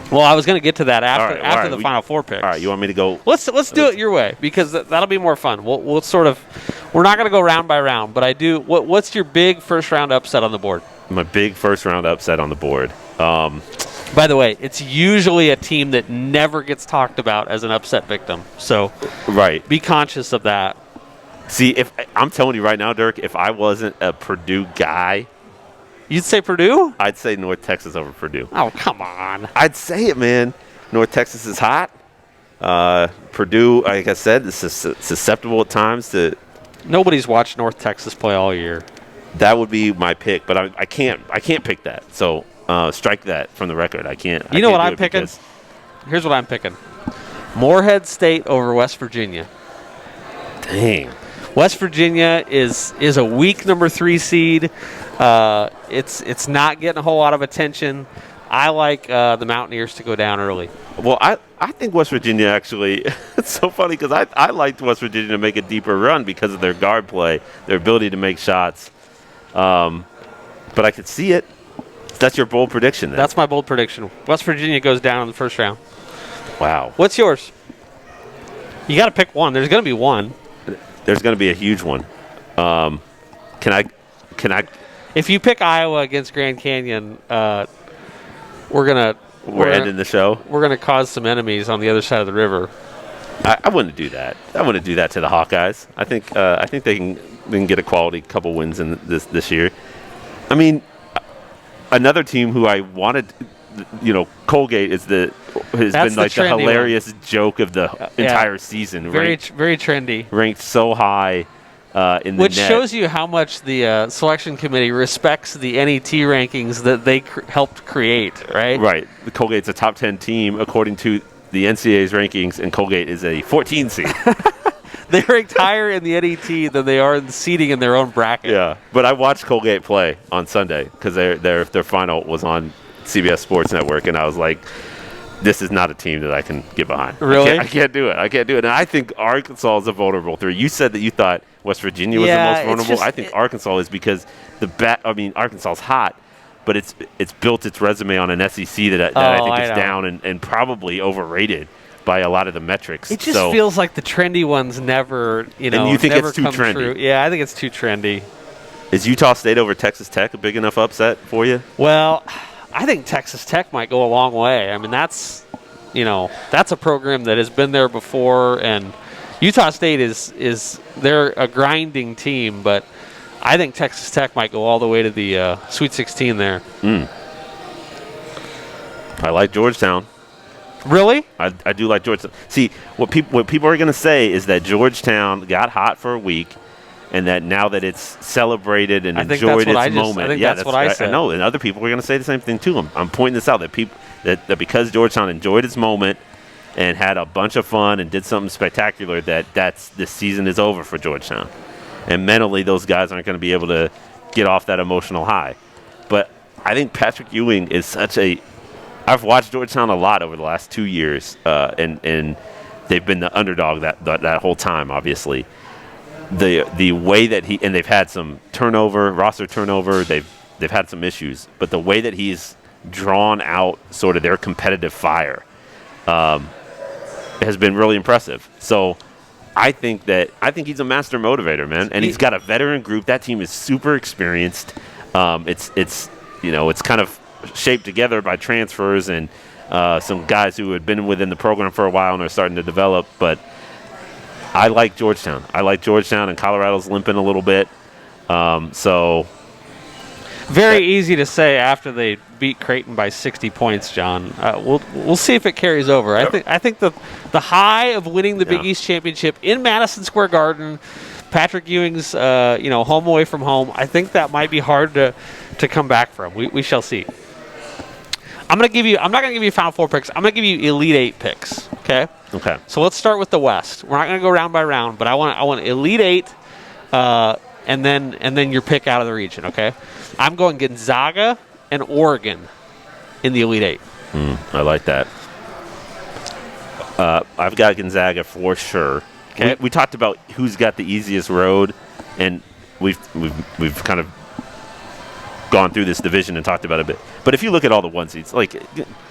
A: Well, I was going to get to that after the Final Four picks.
B: All right, you want me to go?
A: Let's do it your way, because that'll be more fun. We'll sort of, we're not going to go round by round, but I do. What's your big first round upset on the board?
B: My big first round upset on the board.
A: By the way, it's usually a team that never gets talked about as an upset victim. So,
B: right,
A: be conscious of that.
B: See, if I'm telling you right now, Dirk, if I wasn't a Purdue guy,
A: you'd say Purdue?
B: I'd say North Texas over Purdue.
A: Oh, come on.
B: I'd say it, man. North Texas is hot. Purdue, like I said, is susceptible at times to.
A: Nobody's watched North Texas play all year.
B: That would be my pick, but I can't pick that. So strike that from the record. I can't.
A: You know what I'm picking? Here's what I'm picking: Morehead State over West Virginia.
B: Dang.
A: West Virginia is a weak number 3 seed. It's not getting a whole lot of attention. I like the Mountaineers to go down early.
B: Well, I think West Virginia actually, it's so funny because I liked West Virginia to make a deeper run because of their guard play, their ability to make shots. But I could see it. That's your bold prediction then.
A: That's my bold prediction. West Virginia goes down in the first round.
B: Wow.
A: What's yours? You got to pick one. There's going to be one.
B: There's going to be a huge one. Can I?
A: If you pick Iowa against Grand Canyon, we're
B: ending the show.
A: We're gonna cause some enemies on the other side of the river.
B: I wouldn't do that. I wouldn't do that to the Hawkeyes. I think they can get a quality couple wins in this year. I mean, another team who I wanted, Colgate has been like the hilarious joke of the entire season.
A: Very trendy.
B: Ranked so high in the
A: Which
B: net.
A: shows you how much the selection committee respects the NET rankings that they helped create, right?
B: Right. The Colgate's a top 10 team according to the NCAA's rankings, and Colgate is a 14 seed.
A: They ranked higher in the NET than they are in the seeding in their own bracket.
B: Yeah, but I watched Colgate play on Sunday because their final was on CBS Sports Network, and I was like, this is not a team that I can get behind.
A: Really?
B: I can't do it. And I think Arkansas is a vulnerable 3. You said that you thought West Virginia was the most vulnerable. I think Arkansas is because Arkansas is hot, but it's built its resume on an SEC that I think is down and probably overrated by a lot of the metrics.
A: It just feels like the trendy ones never,
B: And you think
A: never
B: it's too
A: come
B: trendy?
A: true. Yeah, I think it's too trendy.
B: Is Utah State over Texas Tech a big enough upset for you?
A: Well, I think Texas Tech might go a long way. I mean, that's a program that has been there before, and Utah State is they're a grinding team, but I think Texas Tech might go all the way to the Sweet 16 there.
B: I like Georgetown.
A: Really?
B: I do like Georgetown. See, what people are going to say is that Georgetown got hot for a week, and that now that it's celebrated and
A: I think
B: enjoyed
A: that's what
B: its moment.
A: I think that's what I said.
B: I know, and other people are going to say the same thing too. I'm pointing this out that because Georgetown enjoyed its moment and had a bunch of fun and did something spectacular, that's this season is over for Georgetown, and mentally those guys aren't going to be able to get off that emotional high. But I think Patrick Ewing is I've watched Georgetown a lot over the last 2 years, and they've been the underdog that whole time, obviously. The way that and they've had some roster turnover, they've had some issues, but the way that he's drawn out sort of their competitive fire has been really impressive. So I think he's a master motivator, man, and he's got a veteran group. That team is super experienced. It's kind of shaped together by transfers and some guys who had been within the program for a while and are starting to develop, but I like Georgetown. And Colorado's limping a little bit.
A: Very easy to say after they beat Creighton by 60 points, John. We'll see if it carries over. I think the high of winning the Big East championship in Madison Square Garden, Patrick Ewing's home away from home, I think that might be hard to come back from. We shall see. I'm not gonna give you Final Four picks. I'm gonna give you Elite Eight picks. Okay.
B: Okay.
A: So let's start with the West. We're not gonna go round by round, but I want Elite Eight, and then your pick out of the region. Okay. I'm going Gonzaga and Oregon in the Elite Eight.
B: I like that. I've got Gonzaga for sure.
A: Okay.
B: We talked about who's got the easiest road, and we've kind of gone through this division and talked about it a bit. But if you look at all the one seeds, like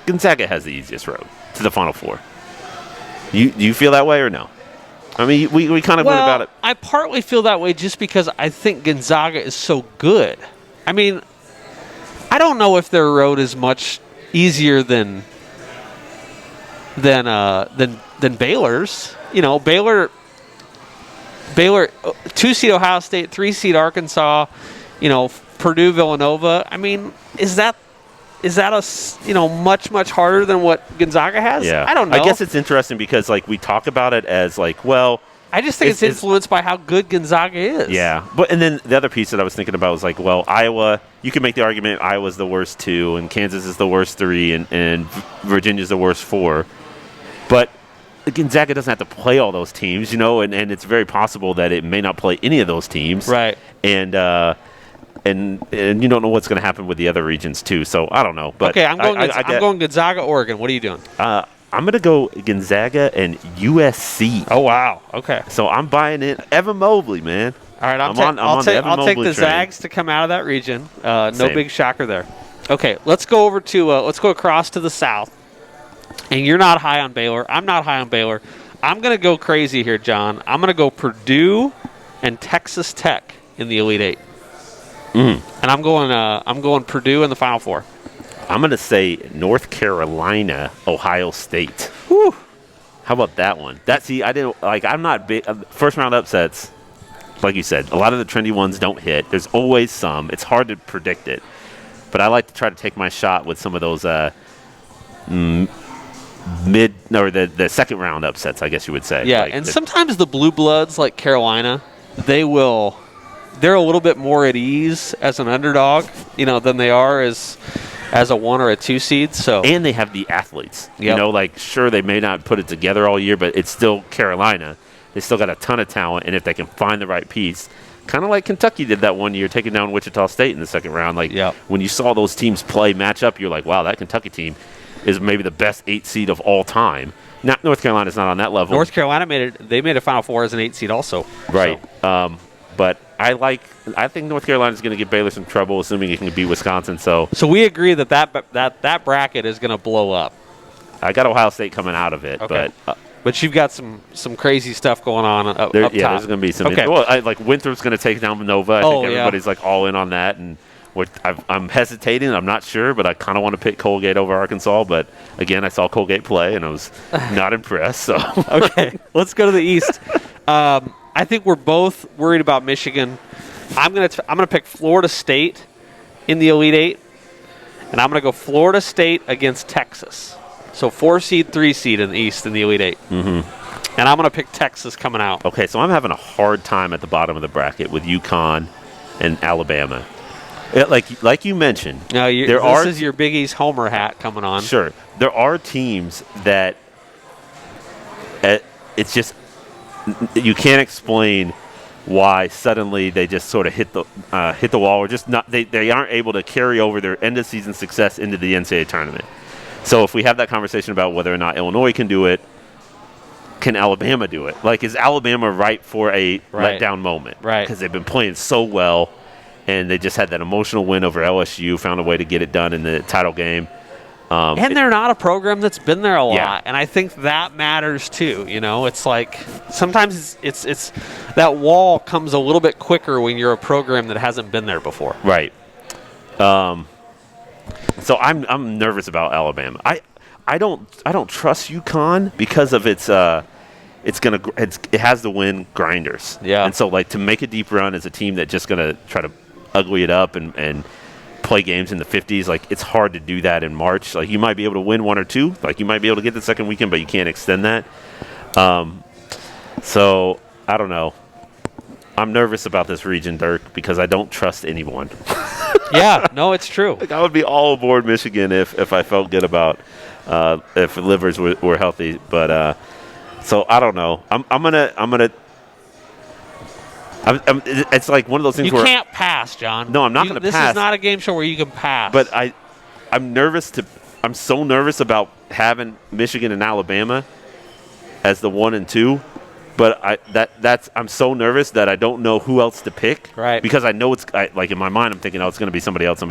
B: Gonzaga has the easiest road to the Final Four. Do you feel that way or no? I mean, we kind of went about it.
A: I partly feel that way just because I think Gonzaga is so good. I mean, I don't know if their road is much easier than Baylor's. Baylor, 2-seed Ohio State, 3-seed Arkansas, Purdue, Villanova. I mean, is that much harder than what Gonzaga has?
B: Yeah.
A: I don't know.
B: I guess it's interesting because we talk about it as
A: I just think it's influenced by how good Gonzaga is.
B: Yeah. And then the other piece that I was thinking about was Iowa, you can make the argument Iowa's the worst 2 and Kansas is the worst 3 and Virginia's the worst 4. But Gonzaga doesn't have to play all those teams, and it's very possible that it may not play any of those teams.
A: Right.
B: And you don't know what's going to happen with the other regions too. So I don't know. But
A: okay, I'm going Gonzaga, Oregon. What are you doing?
B: I'm going to go Gonzaga and USC.
A: Oh wow. Okay.
B: So I'm buying in Evan Mobley, man.
A: All right, I'll take the Zags to come out of that region. No big shocker there. Okay, let's go across to the South. And you're not high on Baylor. I'm not high on Baylor. I'm going to go crazy here, John. I'm going to go Purdue and Texas Tech in the Elite Eight. And I'm going Purdue in the Final Four.
B: I'm going to say North Carolina, Ohio State.
A: Whew.
B: How about that one? I'm not big. First round upsets, like you said, a lot of the trendy ones don't hit. There's always some. It's hard to predict it. But I like to try to take my shot with some of those the second round upsets, I guess you would say.
A: Yeah, sometimes the blue bloods like Carolina, they're a little bit more at ease as an underdog, than they are as a 1 or a 2 seed. So
B: and they have the athletes.
A: Yep.
B: Sure they may not put it together all year, but it's still Carolina. They still got a ton of talent, and if they can find the right piece, kind of like Kentucky did that one year, taking down Wichita State in the second round. When you saw those teams match up, you're like, wow, that Kentucky team is maybe the best 8 seed of all time. Now, North Carolina's not on that level.
A: North Carolina made a Final Four as an 8 seed also.
B: Right. So. But I think North Carolina's going to give Baylor some trouble, assuming it can beat Wisconsin. So
A: we agree that bracket is going to blow up.
B: I got Ohio State coming out of it,
A: okay. But you've got some crazy stuff going on up top.
B: Yeah, there's going to be some.
A: Okay.
B: Winthrop's going to take down Nova. I think everybody's all in on that, and I'm hesitating. I'm not sure, but I kind of want to pick Colgate over Arkansas. But again, I saw Colgate play, and I was not impressed. So
A: okay, let's go to the East. I think we're both worried about Michigan. I'm gonna pick Florida State in the Elite Eight, and I'm gonna go Florida State against Texas. So 4 seed, 3 seed in the East in the Elite Eight.
B: Mm-hmm.
A: And I'm going to pick Texas coming out.
B: Okay, so I'm having a hard time at the bottom of the bracket with UConn and Alabama. Like you mentioned,
A: No, this is your Big East homer hat coming on.
B: Sure. There are teams that it's just you can't explain why suddenly they just sort of hit the wall, or just not they aren't able to carry over their end of season success into the NCAA tournament. So if we have that conversation about whether or not Illinois can do it, can Alabama do it? Like, is Alabama ripe for a letdown moment?
A: Right.
B: Because they've been playing so well, and they just had that emotional win over LSU, found a way to get it done in the title game.
A: And they're not a program that's been there a lot,
B: Yeah.
A: and I think that matters too. You know, it's like sometimes it's that wall comes a little bit quicker when you're a program that hasn't been there before.
B: Right. So I'm nervous about Alabama. I don't trust UConn because of it has to win grinders.
A: Yeah.
B: And so, like, to make a deep run as a team that's just gonna try to ugly it up and play games in the 50s, like, it's hard to do that in March. Like, you might be able to win one or two, like you might be able to get the second weekend, but you can't extend that. So I don't know. I'm nervous about this region, Dirk, because I don't trust anyone.
A: Yeah, no, it's true.
B: Like, I would be all aboard Michigan if I felt good about if livers were healthy, but so I don't know. It's like one of those things
A: You
B: where
A: can't pass, John.
B: No, I'm not going to
A: This
B: pass.
A: is not a game show where you can pass.
B: But I'm nervous I'm so nervous about having Michigan and Alabama as the 1 and 2. But I'm so nervous that I don't know who else to pick.
A: Right.
B: Because I know like in my mind I'm thinking, it's going to be somebody else.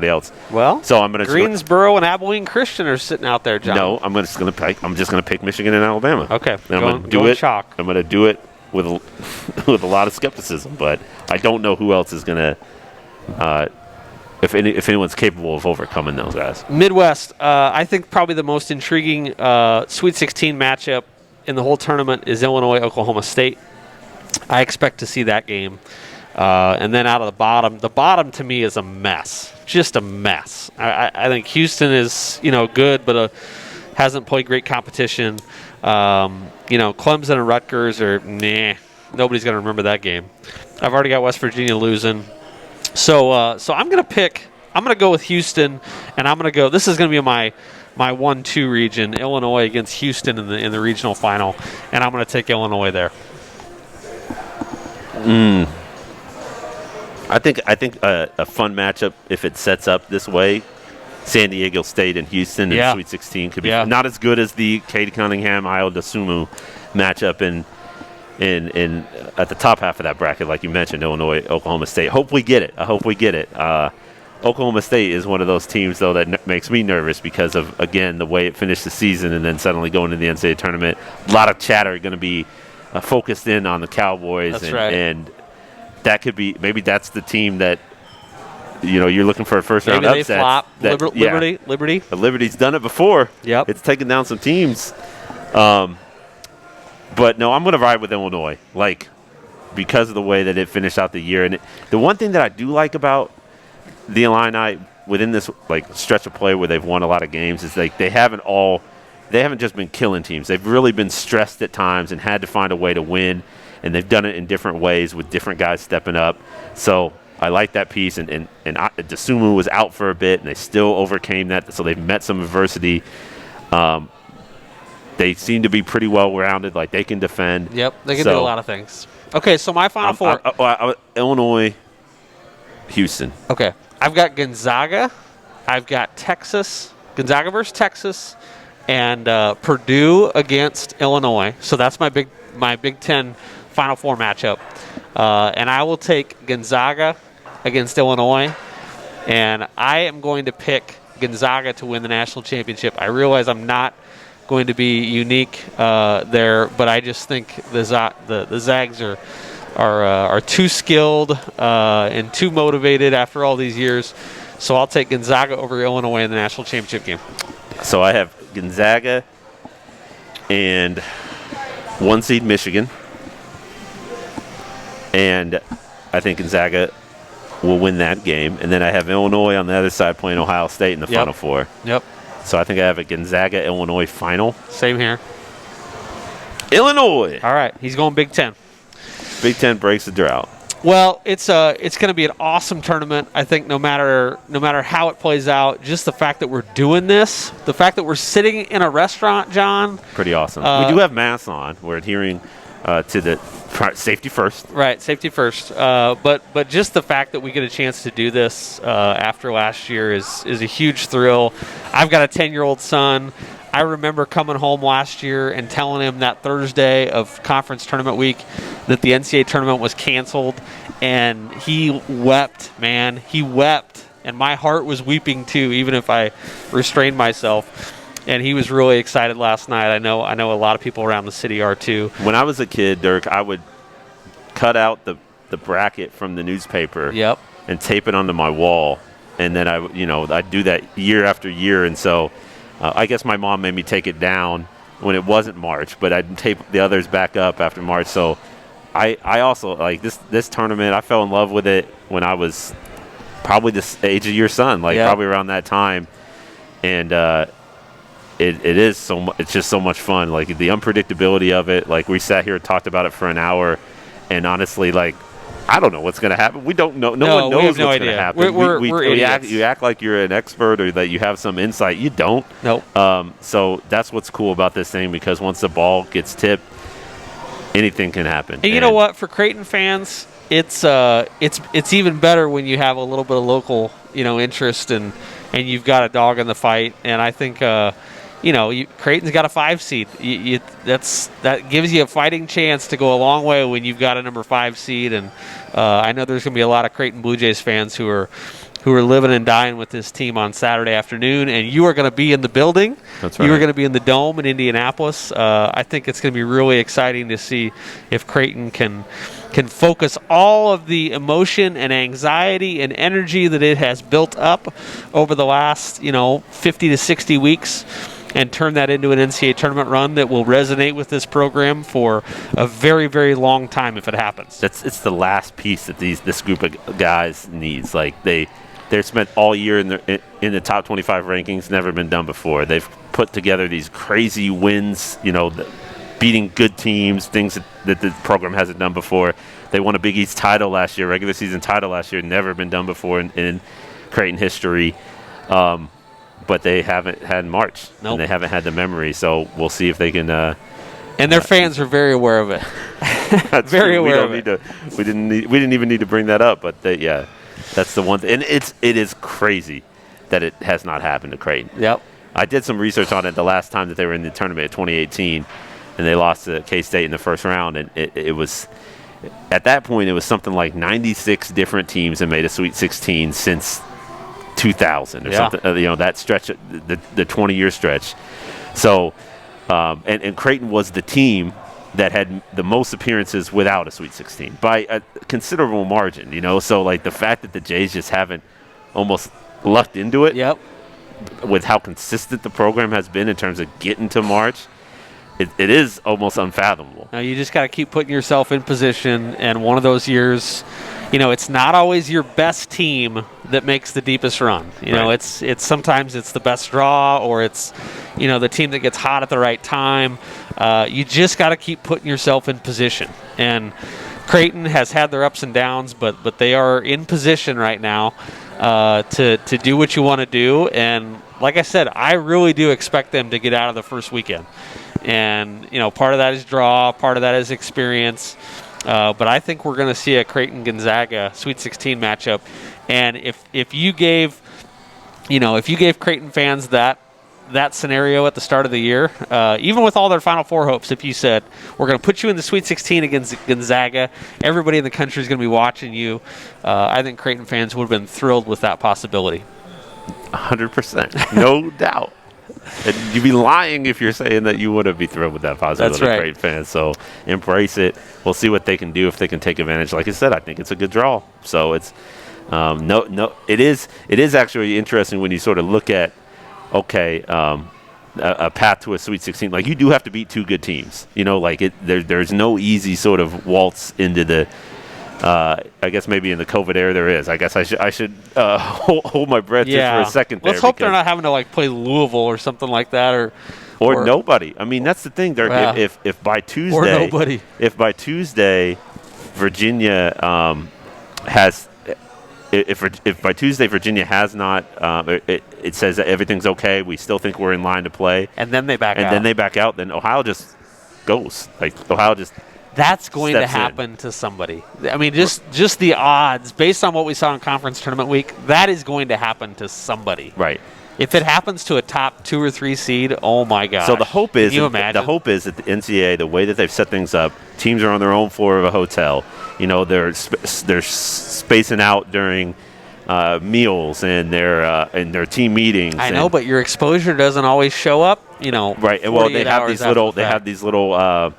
A: Well,
B: so I'm going to
A: Greensboro and Abilene Christian are sitting out there, John.
B: No, I'm just going to pick Michigan and Alabama.
A: Okay.
B: And I'm going to do it. Chalk. I'm going to do it with a lot of skepticism, but I don't know who else is going to if anyone's capable of overcoming those guys.
A: Midwest, I think probably the most intriguing Sweet 16 matchup in the whole tournament is Illinois-Oklahoma State. I expect to see that game. And then out of the bottom to me is a mess, just a mess. I think Houston is, good, but hasn't played great competition. Clemson and Rutgers are, nobody's going to remember that game. I've already got West Virginia losing. So I'm going to go with Houston, and I'm going to go, this is going to be my 1-2 region, Illinois against Houston in the regional final, and I'm going to take Illinois there.
B: I think a fun matchup if it sets up this way. San Diego State and Houston in Sweet 16 could be not as good as the Cade Cunningham, Io DeSumo matchup in at the top half of that bracket, like you mentioned, Illinois, Oklahoma State. Hope we get it. I hope we get it. Oklahoma State is one of those teams, though, that makes me nervous because of, again, the way it finished the season and then suddenly going to the NCAA tournament. A lot of chatter going to be focused in on the Cowboys.
A: That's right.
B: And that could be, maybe that's the team that, you're looking for a first-round
A: upset. Maybe
B: upset.
A: they flop. Liberty.
B: But Liberty's done it before.
A: Yep.
B: It's taken down some teams. But, no, I'm going to ride with Illinois, because of the way that it finished out the year. And the one thing that I do like about the Illini within this stretch of play where they've won a lot of games is they haven't just been killing teams. They've really been stressed at times and had to find a way to win, and they've done it in different ways with different guys stepping up. So I like that piece, and DeSumo was out for a bit, and they still overcame that. So they've met some adversity. They seem to be pretty well-rounded, they can defend.
A: Yep, they can do a lot of things. Okay, so my final four.
B: Illinois, Houston.
A: Okay. I've got Gonzaga. I've got Texas. Gonzaga versus Texas. And Purdue against Illinois. So that's my Big Ten Final Four matchup. And I will take Gonzaga against Illinois. And I am going to pick Gonzaga to win the national championship. I realize I'm not going to be unique there, but I just think the Zags are too skilled and too motivated after all these years. So I'll take Gonzaga over Illinois in the national championship game.
B: So I have Gonzaga and 1 seed Michigan. And I think Gonzaga will win that game. And then I have Illinois on the other side playing Ohio State in the Final Four.
A: Yep.
B: So I think I have a Gonzaga-Illinois final.
A: Same here.
B: Illinois.
A: All right, he's going Big Ten.
B: Big Ten breaks the drought.
A: Well, it's going to be an awesome tournament. I think no matter how it plays out, just the fact that we're doing this, the fact that we're sitting in a restaurant, John.
B: Pretty awesome. We do have masks on. We're adhering to the safety first.
A: Right, safety first. But just the fact that we get a chance to do this after last year is a huge thrill. I've got a 10-year-old son. I remember coming home last year and telling him that Thursday of conference tournament week that the NCAA tournament was canceled, and he wept, man. He wept, and my heart was weeping too, even if I restrained myself. And he was really excited last night. I know a lot of people around the city are too.
B: When I was a kid, Dirk, I would cut out the bracket from the newspaper and tape it onto my wall, and then I'd do that year after year, and so I guess my mom made me take it down when it wasn't March, but I'd tape the others back up after March. So I also like this tournament. I fell in love with it when I was probably the age of your son, probably around that time, and it is it's just so much fun. Like the unpredictability of it. Like we sat here and talked about it for an hour, and honestly, like I don't know what's going to happen. We don't know. No one knows what's going to happen.
A: We're idiots.
B: You act like you're an expert or that you have some insight. You don't.
A: Nope.
B: So that's what's cool about this thing, because once the ball gets tipped, anything can happen.
A: And you know what? For Creighton fans, it's even better when you have a little bit of local, interest and you've got a dog in the fight. And I think Creighton's got a 5 seed. That gives you a fighting chance to go a long way when you've got a number 5 seed. And I know there's going to be a lot of Creighton Blue Jays fans who are living and dying with this team on Saturday afternoon. And you are going to be in the building.
B: That's right.
A: You are going to be in the Dome in Indianapolis. I think it's going to be really exciting to see if Creighton can focus all of the emotion and anxiety and energy that it has built up over the last 50 to 60 weeks and turn that into an NCAA tournament run that will resonate with this program for a very, very long time if it happens.
B: It's the last piece that this group of guys needs. Like they're spent all year in the top 25 rankings, never been done before. They've put together these crazy wins, beating good teams, things that the program hasn't done before. They won a Big East title last year, regular season title last year, never been done before in Creighton history. But they haven't had March,
A: Nope.
B: And they haven't had the memory. So we'll see if they can.
A: And their fans are very aware of it. Very aware of it.
B: We didn't even need to bring that up. But that's the one thing. And it is crazy that it has not happened to Creighton.
A: Yep.
B: I did some research on it the last time that they were in the tournament, 2018, and they lost to K-State in the first round. And it was at that point it was something like 96 different teams that made a Sweet 16 since 2000 or something, that stretch, the 20-year stretch. So, and Creighton was the team that had the most appearances without a Sweet 16 by a considerable margin, So, like, the fact that the Jays just haven't almost lucked into it with how consistent the program has been in terms of getting to March, it is almost unfathomable.
A: Now, you just got to keep putting yourself in position, and one of those years – it's not always your best team that makes the deepest run.
B: Right.
A: It's sometimes it's the best draw, or it's, the team that gets hot at the right time. You just got to keep putting yourself in position. And Creighton has had their ups and downs, but they are in position right now to do what you want to do. And like I said, I really do expect them to get out of the first weekend. And, part of that is draw, part of that is experience. But I think we're going to see a Creighton-Gonzaga Sweet 16 matchup, and if you gave Creighton fans that scenario at the start of the year, even with all their Final Four hopes, if you said we're going to put you in the Sweet 16 against Gonzaga, everybody in the country is going to be watching you. I think Creighton fans would have been thrilled with that possibility.
B: 100%, no doubt. And you'd be lying if you're saying that you wouldn't be thrilled with that possibility.
A: That's right.
B: Great fans, so embrace it. We'll see what they can do if they can take advantage. Like I said, I think it's a good draw. So it's it is actually interesting when you sort of look at a path to a Sweet 16. Like, you do have to beat 2 good teams. There's no easy sort of waltz into the. I guess maybe in the COVID era there is. I guess I should hold my breath just for a second there.
A: Let's hope they're not having to play Louisville or something like that, or
B: Or nobody. I mean, that's the thing, Dirk.
A: Well,
B: If by Tuesday,
A: or nobody.
B: If by Tuesday, Virginia has, if by Tuesday Virginia has not, it says that everything's okay. We still think we're in line to play,
A: and then they back out.
B: Then Ohio just goes. Like Ohio just.
A: That's going to happen to somebody. I mean, just the odds based on what we saw in conference tournament week. That is going to happen to somebody.
B: Right.
A: If it happens to a top 2 or 3 seed, oh my gosh.
B: So the hope is,
A: Can you imagine?
B: The hope is that the NCAA, the way that they've set things up, teams are on their own floor of a hotel. You know, they're spacing out during meals and their team meetings.
A: I know, but your exposure doesn't always show up. You know,
B: right. Well, they have these little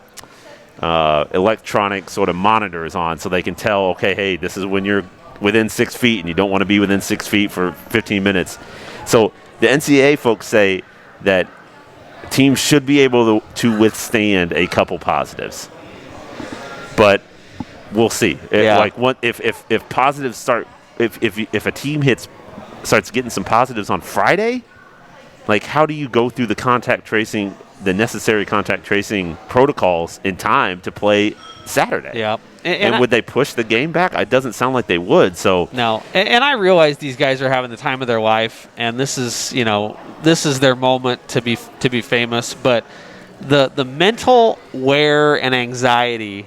B: electronic sort of monitors on, so they can tell. Okay, hey, this is when you're within 6 feet, and you don't want to be within 6 feet for 15 minutes. So the NCAA folks say that teams should be able to withstand a couple positives, but we'll see. If positives start, if a team starts getting some positives on Friday, like how do you go through the necessary contact tracing protocols in time to play Saturday?
A: Yeah.
B: And would they push the game back? It doesn't sound like they would. So
A: no, and I realize these guys are having the time of their life, and this is their moment to be famous. But the mental wear and anxiety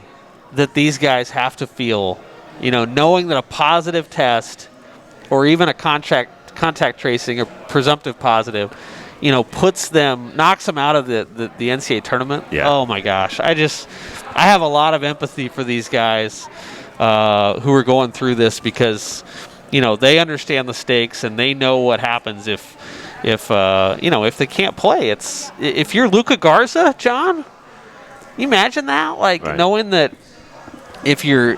A: that these guys have to feel, knowing that a positive test or even a contact tracing, a presumptive positive, knocks them out of the NCAA tournament.
B: Yeah.
A: Oh my gosh, I have a lot of empathy for these guys who are going through this because, they understand the stakes and they know what happens if they can't play. If you're Luka Garza, John, you imagine that,
B: right.
A: Knowing that if you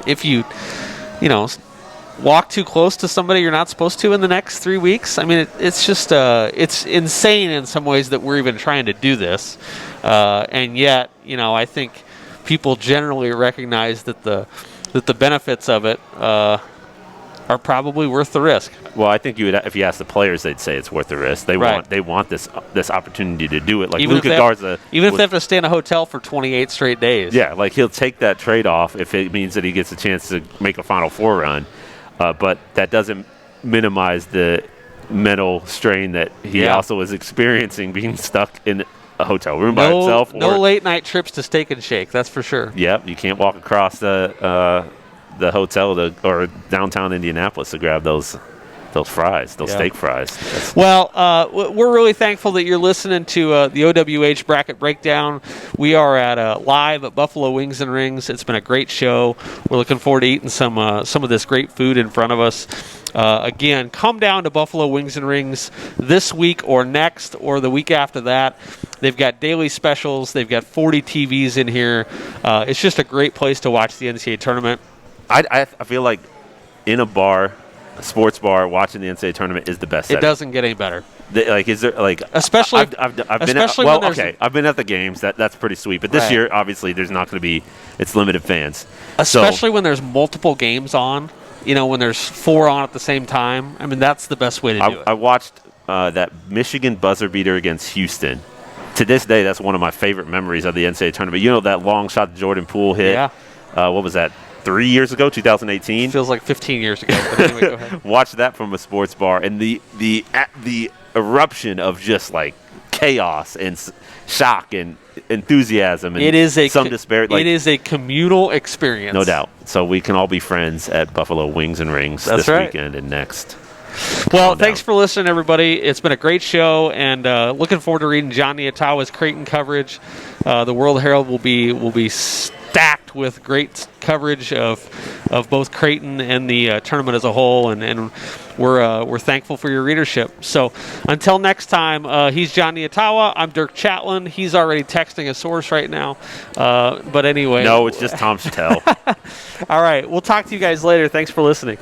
A: walk too close to somebody you're not supposed to in the next 3 weeks. I mean, it's just it's insane in some ways that we're even trying to do this, and yet I think people generally recognize that the benefits of it are probably worth the risk.
B: Well, I think if you ask the players, they'd say it's worth the risk. They want this opportunity to do it. Like Luka Garza,
A: even if they have to stay in a hotel for 28 straight days.
B: Yeah, like he'll take that trade-off if it means that he gets a chance to make a Final Four run. But that doesn't minimize the mental strain that he also is experiencing being stuck in a hotel room by himself.
A: No late-night trips to Steak and Shake, that's for sure.
B: Yep, you can't walk across the hotel or downtown Indianapolis to grab those fries, steak fries.
A: Well, we're really thankful that you're listening to the OWH Bracket Breakdown. We are live at Buffalo Wings and Rings. It's been a great show. We're looking forward to eating some of this great food in front of us. Again, come down to Buffalo Wings and Rings this week or next or the week after that. They've got daily specials. They've got 40 TVs in here. It's just a great place to watch the NCAA tournament.
B: I feel like in a sports bar, watching the NCAA tournament is the best setting.
A: It doesn't get any better.
B: Is there
A: especially
B: I've been I've been at the games. That's pretty sweet. But this year, obviously, there's not going to be. It's limited fans.
A: Especially when there's multiple games on. When there's 4 on at the same time. I mean, that's the best way to do it.
B: I watched that Michigan buzzer beater against Houston. To this day, that's one of my favorite memories of the NCAA tournament. That long shot Jordan Poole hit.
A: Yeah.
B: What was that? 3 years ago, 2018.
A: Feels like 15 years ago. But anyway, go ahead.
B: Watch that from a sports bar, and the eruption of just like chaos and shock and enthusiasm and some despair.
A: It is a communal experience,
B: no doubt. So we can all be friends at Buffalo Wings and Rings this weekend and next.
A: Well, thanks for listening, everybody. It's been a great show, and looking forward to reading John Nyatawa's Creighton coverage. The World-Herald will be stacked with great coverage of both Creighton and the tournament as a whole, and we're thankful for your readership. So until next time, he's John Nyatawa. I'm Dirk Chatelain. He's already texting a source right now. But anyway.
B: No, it's just Tom Chattel.
A: All right. We'll talk to you guys later. Thanks for listening.